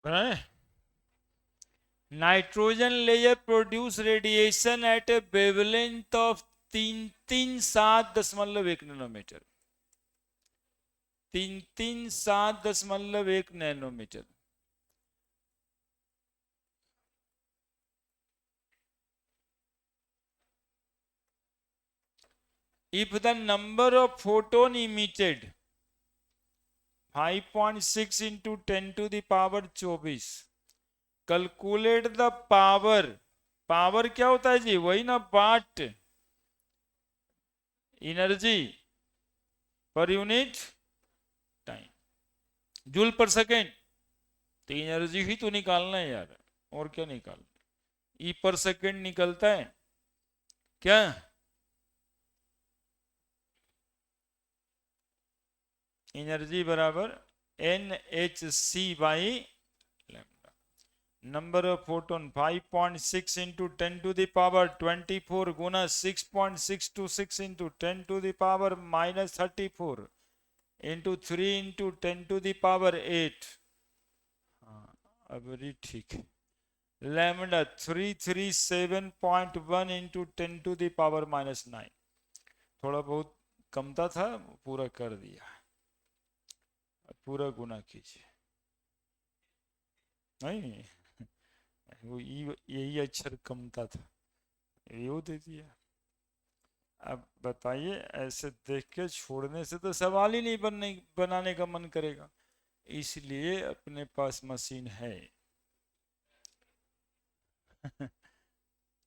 बनाए? Nitrogen layer produce radiation at a wavelength of 337.1 nanometre. 337.1 nanometre. if the number of photon emitted 5.6 into 10 to the power 24, calculate the power, power क्या होता है जी, वही ना watt, energy per unit time, joule per second. तो energy ही तो निकालना है यार, और क्या निकालना, ई पर सेकेंड निकलता है क्या, एनर्जी बराबर NhC by lambda. Number of photon 5.6 into 10 to the power 24 गुना 6.626 into 10 to the power -34 into 3 into 10 to the power 8। हाँ अब ठीक है, lambda 337.1 into 10 to the power -9। थोड़ा बहुत कमता था, पूरा कर दिया, पूरा गुना कीजिए, नहीं वो यही अक्षर कमता था, यो दे दिया। अब बताइए, ऐसे देख के छोड़ने से तो सवाल ही नहीं बनाने का मन करेगा, इसलिए अपने पास मशीन है।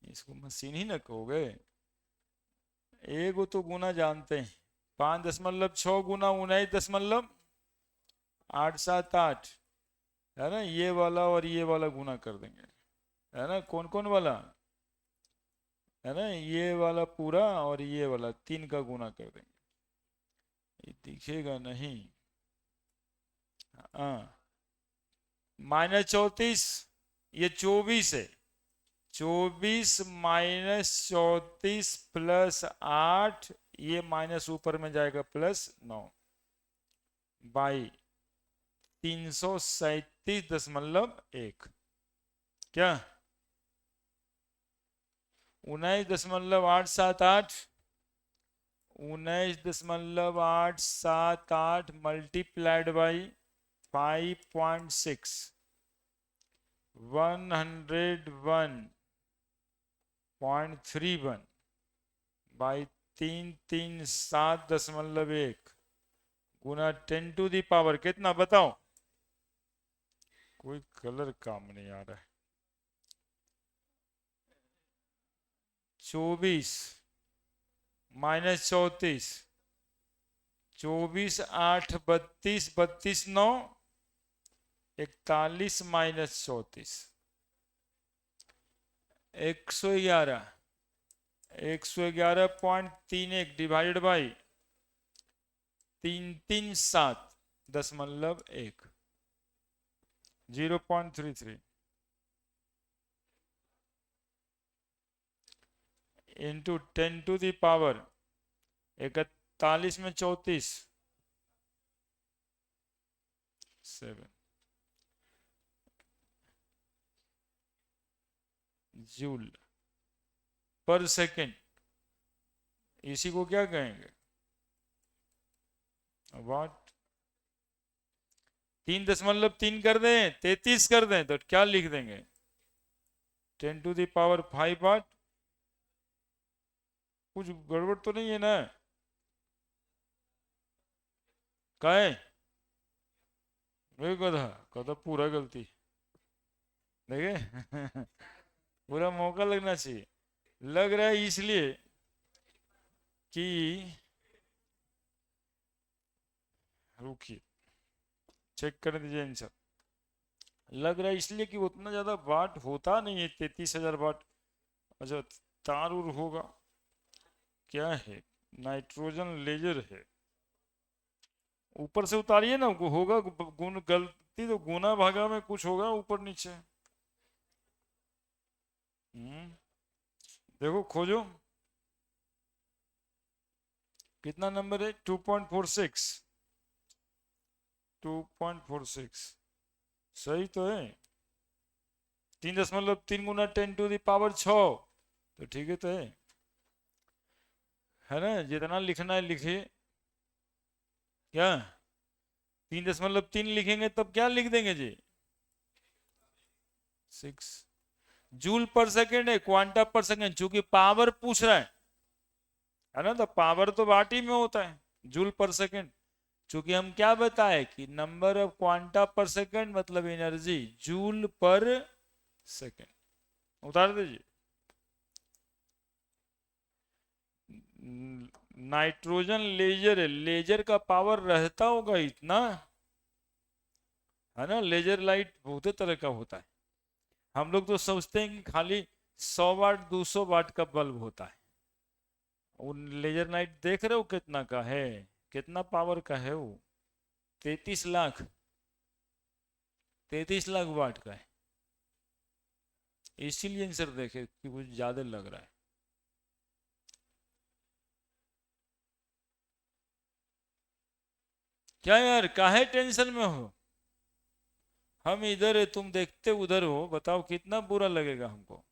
इसको मशीन ही ना कहोगे, एगो तो गुना जानते हैं, 5.6 गुना 19.878 है ना, ये वाला और ये वाला गुना कर देंगे, है ना, कौन कौन वाला है ना, ये वाला पूरा और ये वाला, 3 का गुना कर देंगे, ये दिखेगा नहीं। हाँ -34, ये 24 है, 24 -34 +8, ये माइनस ऊपर में जाएगा +9 बाई 337.1, क्या 19.878, 19.878 मल्टीप्लाइड बाई 5.6, 101.31 बाई 337.1 गुना 10 टू दी पावर कितना बताओ, कोई कलर काम नहीं आ रहा है, 24 -34, 24 8 32, 32 9 41 -34, 111, 111.31 divided by 337.1, 0.33 into 10 to the power 41 में 34 7 जूल पर सेकेंड, इसी को क्या कहेंगे, वाट। 3.3 कर दें, 33 कर दें तो क्या लिख देंगे, 10 टू दी पावर 5 वाट। कुछ गड़बड़ तो नहीं है ना, कहे कदा कदा पूरा गलती देखे। पूरा मौका लगना चाहिए, लग रहा है इसलिए कि, रुकिए चेक कर दीजिए आंसर, लग रहा है इसलिए कि उतना ज्यादा वाट होता नहीं है, 33,000 वाट। अच्छा तार उर होगा, क्या है, नाइट्रोजन लेजर है, ऊपर से उतारिए ना, होगा गुण गलती तो गुना भागा में कुछ होगा ऊपर नीचे। देखो खोजो कितना नंबर है, 2.46, 2.46 सही तो है, 3.3 गुना 10 टू दी पावर 6, तो ठीक है तो है ना, जितना लिखना है लिखिए, क्या 3.3 लिखेंगे तब क्या लिख देंगे जी, 6 जूल पर सेकेंड है, क्वांटा पर सेकेंड, चूंकि पावर पूछ रहा है है ना। तो पावर तो वाट ही में होता है, जूल पर सेकंड। चूंकि हम क्या बताए कि नंबर ऑफ क्वांटा पर सेकंड मतलब एनर्जी जूल पर सेकंड। उतार दीजिए। नाइट्रोजन लेजर है, लेजर का पावर रहता होगा इतना, है ना। लेजर लाइट बहुत तरह का होता है। हम लोग तो सोचते हैं कि खाली 100 वाट 200 वाट का बल्ब होता है। उन लेजर लाइट देख रहे हो कितना का है, कितना पावर का है वो। 33 लाख, 33 लाख वाट का है। इसीलिए सर देखे कि कुछ ज्यादा लग रहा है। क्या यार, काहे टेंशन में हो। हम इधर है, तुम देखते उधर हो, बताओ कितना बुरा लगेगा हमको।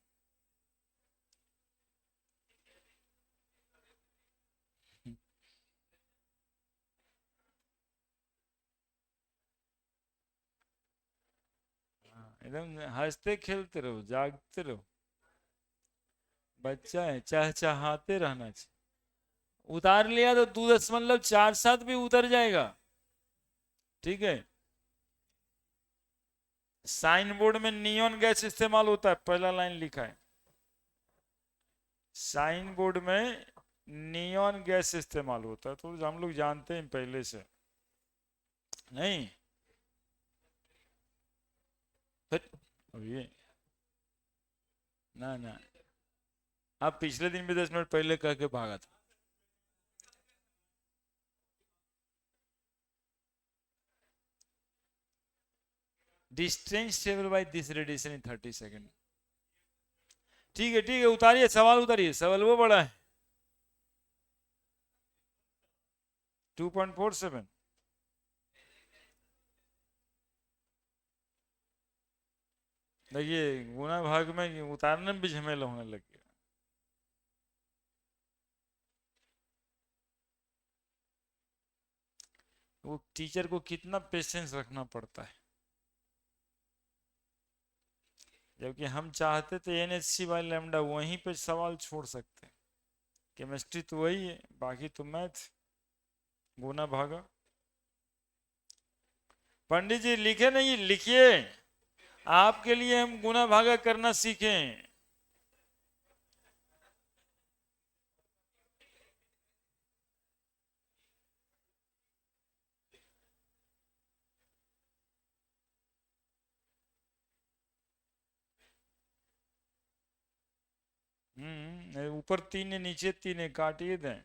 एकदम हंसते खेलते रहो, जागते रहो। बच्चा है, चहचहाते रहना चाहिए। उतार लिया तो 2.47 भी उतर जाएगा। ठीक है। साइन बोर्ड में नियॉन गैस इस्तेमाल होता है, पहला लाइन लिखा है। साइन बोर्ड में नियॉन गैस इस्तेमाल होता है, तो हम लोग जानते हैं पहले से। नहीं। फिर अब ये, ना ना, आप पिछले दिन भी 10 मिनट पहले कह के भागा था। Distance travel by this radiation in 30 second. ठीक है उतारिए सवाल, उतारिए सवाल, वो बड़ा है। 2.47। देखिए गुना भाग में उतारने में भी झमेला होने लग गया। वो टीचर को कितना पेशेंस रखना पड़ता है। जबकि हम चाहते थे NHC बाय लैम्डा वहीं पे सवाल छोड़ सकते हैं। केमिस्ट्री तो वही है, बाकी तो मैथ, गुना भागा। पंडित जी लिखे नहीं, लिखिए। आपके लिए हम गुना भागा करना सीखें। ऊपर 3 है नीचे 3 है, काटिए दें।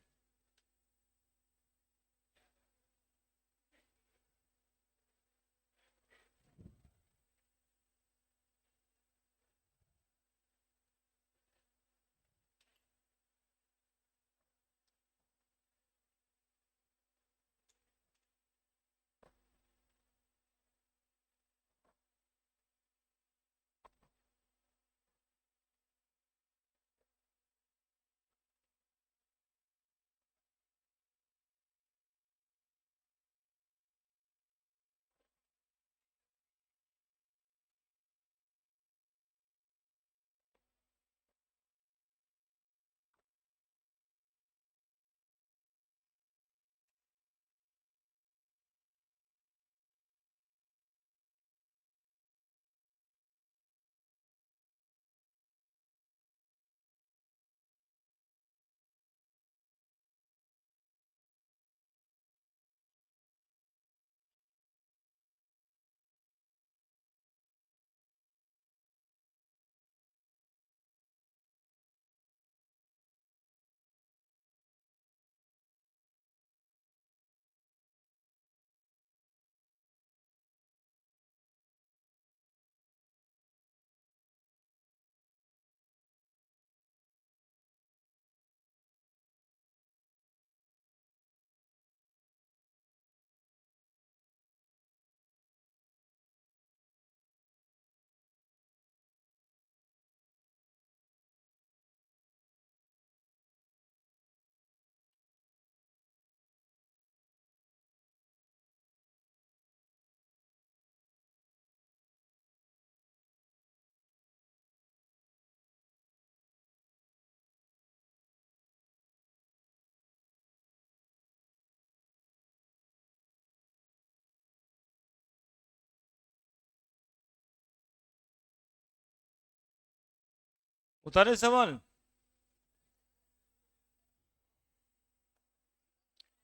उतारे सवाल?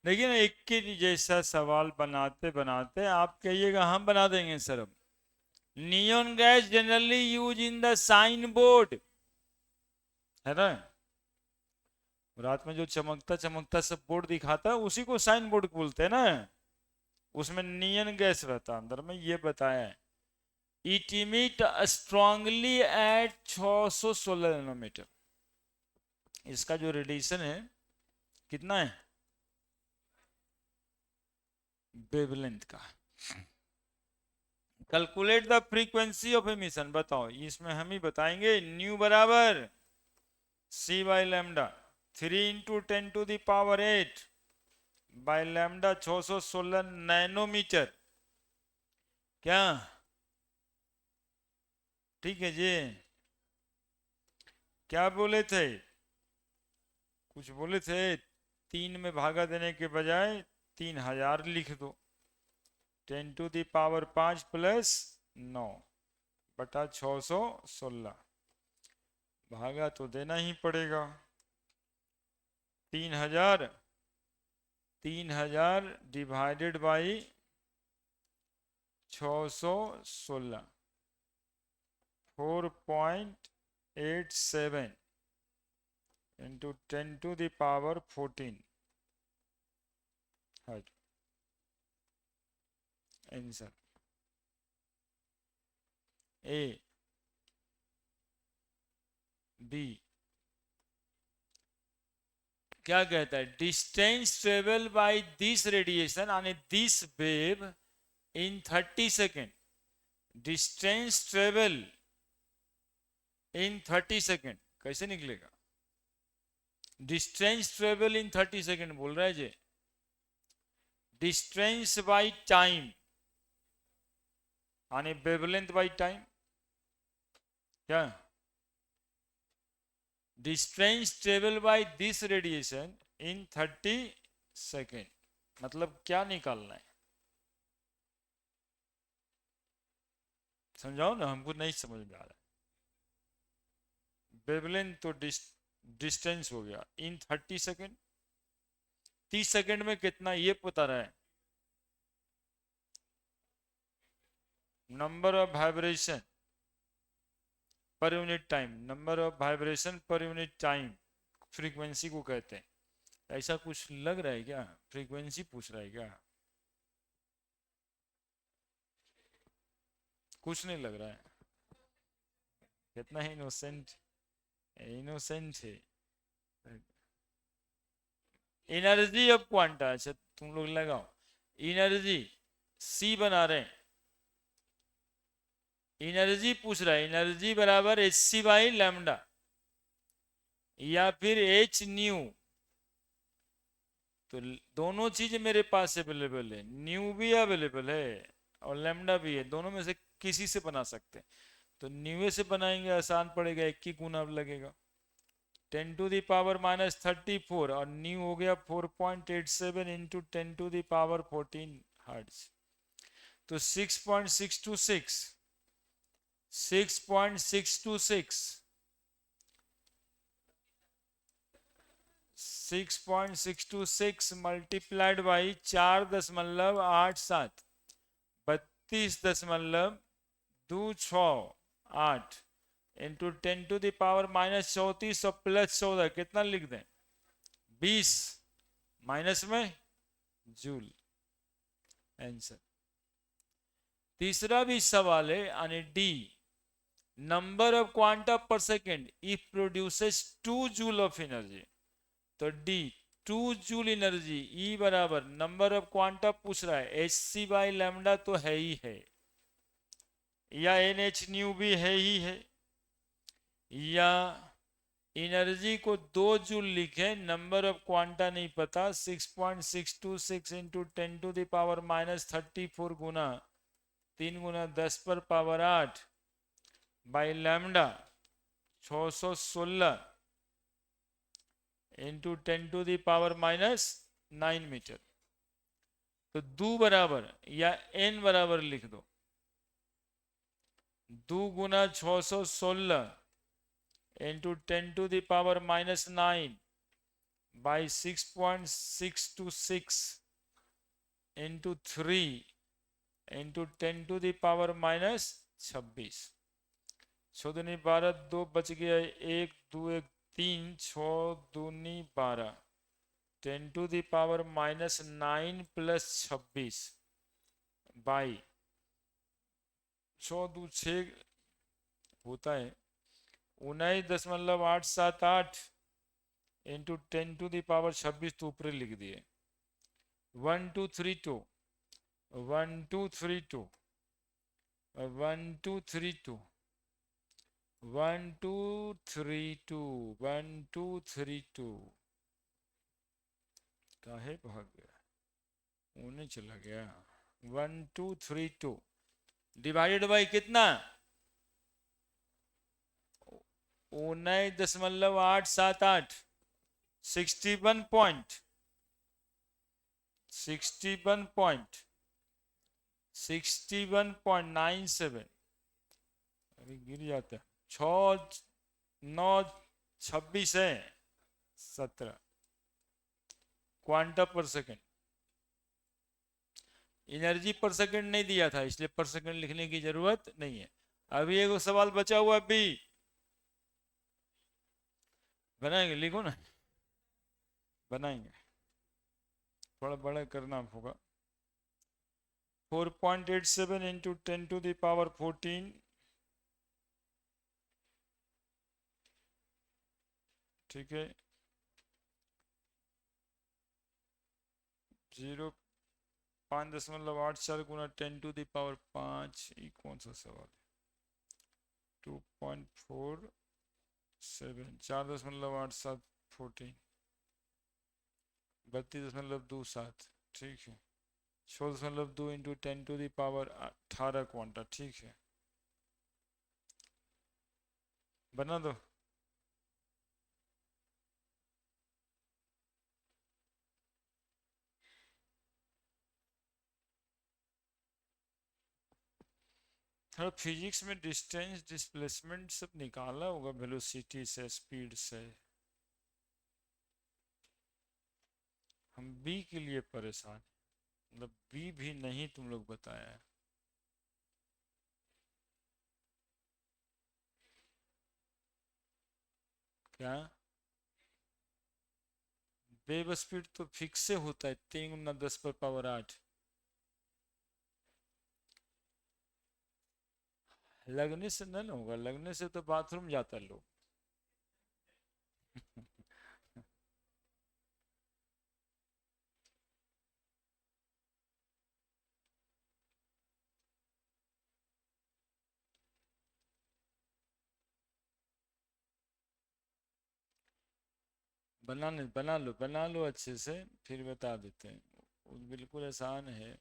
देखिए ना, एक के जैसा सवाल बनाते बनाते आप कहिएगा हम बना देंगे सर। अब neon gas generally use in the sign board, है ना? रात में जो चमकता चमकता सब बोर्ड दिखाता है उसी को साइन बोर्ड बोलते हैं ना। उसमें नियन गैस रहता है अंदर में, ये बताया है। It emit strongly at 616 nanometre. इसका जो रेडिएशन है कितना है वेवलेंथ का। Calculate the frequency of emission, बताओ इसमें हम ही बताएंगे। न्यू बराबर C by lambda 3 × 10⁸ by lambda 616 nanometre. क्या ठीक है जी? क्या बोले थे? कुछ बोले थे? 3 में भागा देने के बजाय 3000 लिख दो। 10⁵ प्लस 9 बटा 616, भागा तो देना ही पड़ेगा। 3000 divided by 616, 4.87 into 10⁻14 answer. A B क्या कहता है? Distance travel by this radiation यानी this wave in 30 second. Distance travel in 30 second कैसे निकलेगा? डिस्टेंस ट्रेवल इन 30 सेकेंड बोल रहा है जी। डिस्टेंस बाय टाइम यानी वेवलेंथ बाय टाइम। क्या? Distance travel by this radiation in 30 second मतलब क्या निकालना है? समझाओ ना, हमको नहीं समझ में आ रहा है। वेवलेंथ तो डिस्टेंस हो गया इन 30 सेकेंड। 30 सेकेंड में कितना ये पता रहा है? नंबर ऑफ वाइब्रेशन पर unit time, number of vibration पर यूनिट टाइम फ्रीक्वेंसी को कहते हैं। ऐसा कुछ लग रहा है क्या? फ्रीक्वेंसी पूछ रहा है क्या? कुछ नहीं लग रहा है। कितना इनोसेंट, इनोसेंट है। एनर्जी ऑफ क्वांटा, अच्छा तुम लोग लगाओ। एनर्जी सी बना रहे हैं, एनर्जी पूछ रहा है। एनर्जी बराबर एच सी बाई लैम्डा या फिर एच न्यू। तो दोनों चीज मेरे पास अवेलेबल है, न्यू भी अवेलेबल है और लैम्डा भी है। दोनों में से किसी से बना सकते हैं। तो न्यू से बनाएंगे आसान पड़ेगा, 1 ही गुना लगेगा। 10⁻⁻34 और न्यू हो गया 4.87 इंटू 10⁻14 हर्ट्ज। तो 6.626 6.626 मल्टीप्लाइड बाई 4.87 32.268 इंटू 10⁻−34 और +14 कितना लिख दें? 20 माइनस में जूल। आंसर। तीसरा भी सवाल है यानी D. Number of quanta per second if produces 2 joule of energy. तो डी 2 जूल एनर्जी, ई बराबर नंबर ऑफ क्वांटा पूछ रहा है, एच सी बाई लैम्डा तो है ही है, या एन एच न्यू भी है ही है, या एनर्जी को 2 जूल लिखे, नंबर ऑफ क्वांटा नहीं पता। 6.626 इंटू 10⁻−34 गुना 3 गुना 10 पर power 8 by lambda 616 into 10⁻−9 metre. तो दो बराबर या एन बराबर लिख दो। 2 गुना 616 into 10 to the power minus 9 by 6.626 into 3 into 10 to the power minus 26। 6 दूनी 12, 2 बच गया, 1 2 1 3, 6 दूनी 12, 10 to the power minus 9 plus 26 by 100 दू 6 होता है 19.878 इंटू 10 टू दी पावर 26 तो ऊपर लिख दिए 1232 1232 1232 1232 1232 काहे भाग गया, उन्हें चला गया। 1232 डिवाइडेड बाई कितना 19.878 61.97 अरे गिर जाता है 6 9 26 है 17 quanta per second. Energy per second नहीं दिया था इसलिए पर सेकेंड लिखने की जरूरत नहीं है। अभी एक सवाल बचा हुआ बी बनाएंगे, लिखो ना, बनाएंगे, थोड़ा बड़ा करना होगा। 4.87 इंटू 10 टू द पावर 14 ठीक है 5.84 गुना 10 टू द पावर 5, ये कौन सा सवाल है 2.47 4.87 14 32.27 ठीक है 6.2 into 10 to the power 18 quanta ठीक है बना दो। थोड़ा फिजिक्स में डिस्टेंस डिस्प्लेसमेंट सब निकाला होगा वेलोसिटी से स्पीड से। हम बी के लिए परेशान, मतलब बी भी नहीं तुम लोग बताया है। क्या वेव स्पीड तो फिक्स से होता है 3 गुना 10 पर पावर 8। लगने से नहीं होगा, लगने से तो बाथरूम जाता लोग बना लो अच्छे से फिर बता देते हैं, बिल्कुल आसान है।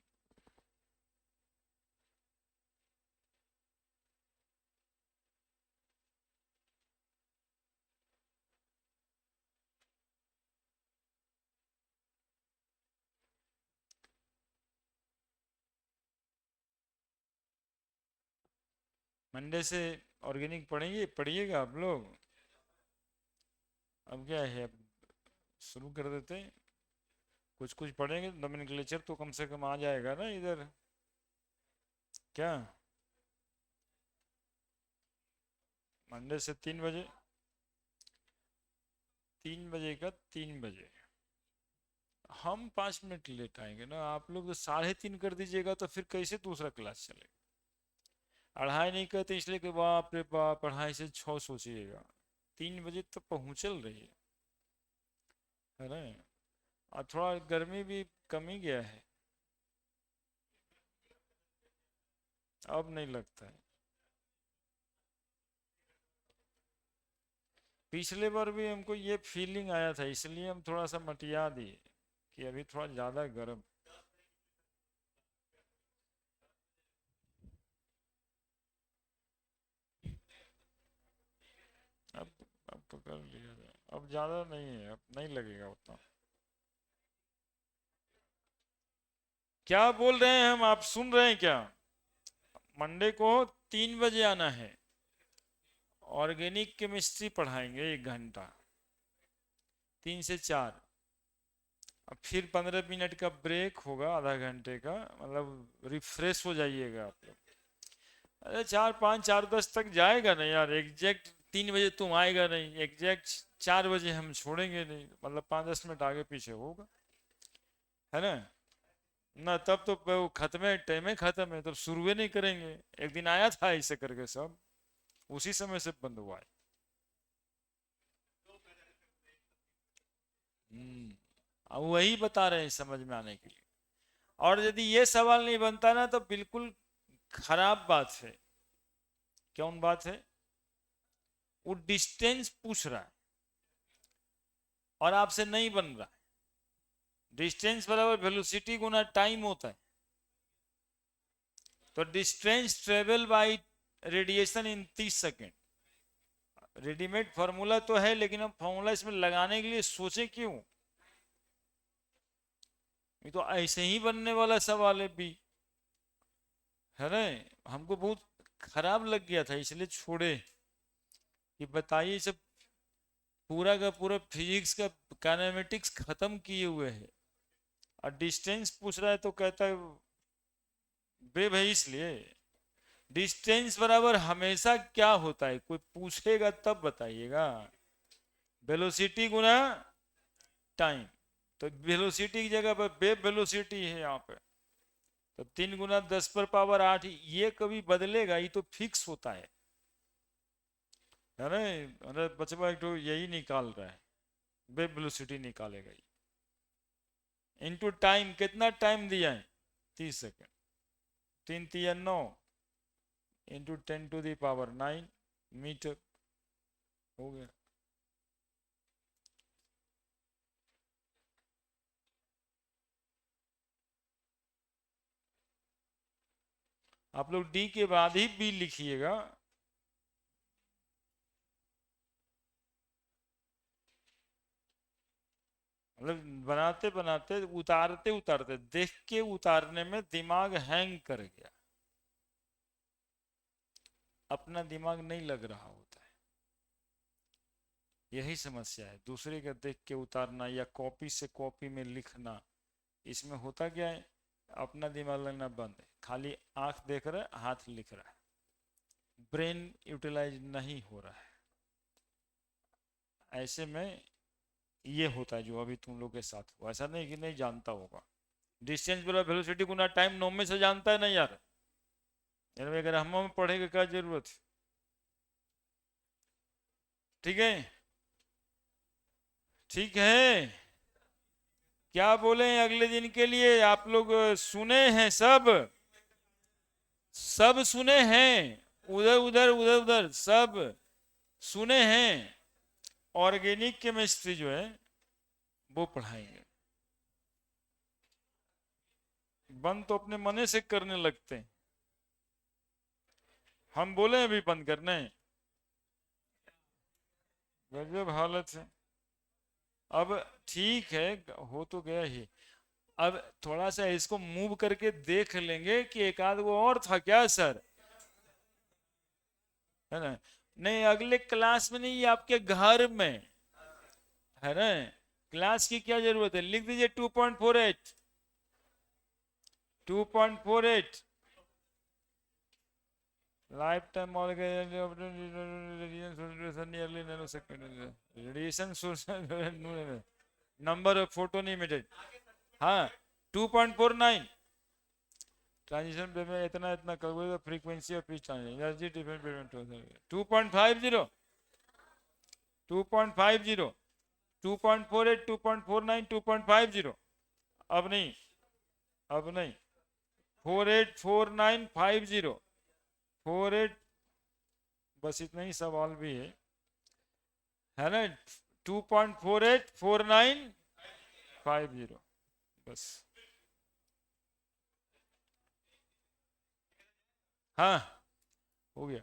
मंडे से ऑर्गेनिक पढ़िएगा आप लोग। अब क्या है, अब शुरू कर देते हैं, कुछ कुछ पढ़ेंगे, नोमेनक्लेचर तो कम से कम आ जाएगा ना इधर। क्या मंडे से 3 बजे, 3 बजे का 3 बजे हम 5 मिनट लेट आएंगे ना, आप लोग तो 3:30 कर दीजिएगा तो फिर कैसे दूसरा क्लास चलेगा। 2:30 नहीं कहते इसलिए कि बाप रे बाप 2:30 से 6 सोचिएगा, 3 बजे तो पहुंचल रही है ना। और थोड़ा गर्मी भी कम ही गया है, अब नहीं लगता है। पिछले बार भी हमको ये फीलिंग आया था इसलिए हम थोड़ा सा मटिया दिए कि अभी थोड़ा ज़्यादा गर्म। अब अब तो कर लिया जाए, अब ज़्यादा नहीं है, अब नहीं लगेगा उतना। क्या बोल रहे हैं हम, आप सुन रहे हैं क्या? मंडे को 3 बजे आना है ऑर्गेनिक केमिस्ट्री पढ़ाएंगे 1 घंटा, 3 से 4। अब फिर 15 मिनट का ब्रेक होगा, आधा घंटे का, मतलब रिफ्रेश हो जाइएगा आप लोग। अरे 4, 5, 4, 10 तक जाएगा नहीं यार, एग्जैक्ट 3 बजे तुम आएगा नहीं, एग्जैक्ट 4 बजे हम छोड़ेंगे नहीं, मतलब 5, 10 मिनट आगे पीछे होगा, है ना। ना तब तो वो खत्म है, टाइम है खत्म है, तब शुरू नहीं करेंगे। एक दिन आया था ऐसे करके सब, उसी समय से बंद हुआ है। अब वही बता रहे हैं समझ में आने के लिए। और यदि ये सवाल नहीं बनता ना तो बिल्कुल खराब बात है। कौन बात है? वो डिस्टेंस पूछ रहा है और आपसे नहीं बन रहा है। डिस्टेंस बराबर वेलोसिटी गुना टाइम होता है। तो distance travel bye radiation in 30 second. Readymade formula तो है, लेकिन हम फॉर्मूला इसमें लगाने के लिए सोचे क्यों? ये तो ऐसे ही बनने वाला सवाल है भी, है ना। हमको बहुत खराब लग गया था, इसलिए छोड़े कि बताइए सब पूरा का पूरा फिजिक्स का काइनेमेटिक्स खत्म किए हुए है और डिस्टेंस पूछ रहा है तो कहता है बे भाई। इसलिए डिस्टेंस बराबर हमेशा क्या होता है, कोई पूछेगा तब बताइएगा। वेलोसिटी गुना टाइम। तो वेलोसिटी की जगह पर वेब वेलोसिटी है यहाँ पे, तो 3 × 10⁻8 ये कभी बदलेगा? ये तो फिक्स होता है ना। अरे बचवा एक तो यही निकाल रहा है, वेब वेलोसिटी निकालेगा ये। इनटू टाइम, कितना टाइम दिया है? 30 सेकेंड। 3×3 = 9 इंटू 10⁻9 मीटर हो गया। आप लोग डी के बाद ही बी लिखिएगा। मतलब बनाते बनाते उतारते उतारते देख के उतारने में दिमाग हैंग कर गया, अपना दिमाग नहीं लग रहा होता है। यही समस्या है, दूसरे का देख के उतारना या कॉपी से कॉपी में लिखना, इसमें होता क्या है, अपना दिमाग लगना बंद है, खाली आंख देख रहा है, हाथ लिख रहा है, ब्रेन यूटिलाइज नहीं हो रहा है। ऐसे में ये होता है जो अभी तुम लोग के साथ हुआ। ऐसा नहीं कि नहीं जानता होगा, डिस्टेंस बराबर वेलोसिटी गुना टाइम 9 में से जानता है ना यार। अगर हम पढ़ेगा क्या जरूरत है? ठीक है, ठीक है। क्या बोले अगले दिन के लिए? आप लोग सुने हैं सब? सब सुने हैं? उधर उधर उधर उधर सब सुने हैं? ऑर्गेनिक केमिस्ट्री जो है वो पढ़ाएंगे। बंद तो अपने मने से करने लगते हैं, हम बोले अभी बंद करने। गजब हालत है। अब ठीक है, हो तो गया ही। अब थोड़ा सा इसको मूव करके देख लेंगे कि एक आध वो और था क्या सर, है ना। नहीं अगले क्लास में नहीं, आपके घर में, है ना। क्लास की क्या जरूरत है, लिख दीजिए 2.48। 2.48 life time radiation source number of photon emitted. हाँ 2.49 ट्रांजिशन में इतना इतना करोगे तो फ्रीक्वेंसी ऑफ पीच एनर्जी डिफरेंट 2.50 2.50 2.48 2.49 2.50। अब नहीं, अब नहीं, 484950 48, बस इतना ही सवाल भी है ना। 2.484950 बस। हाँ हो गया।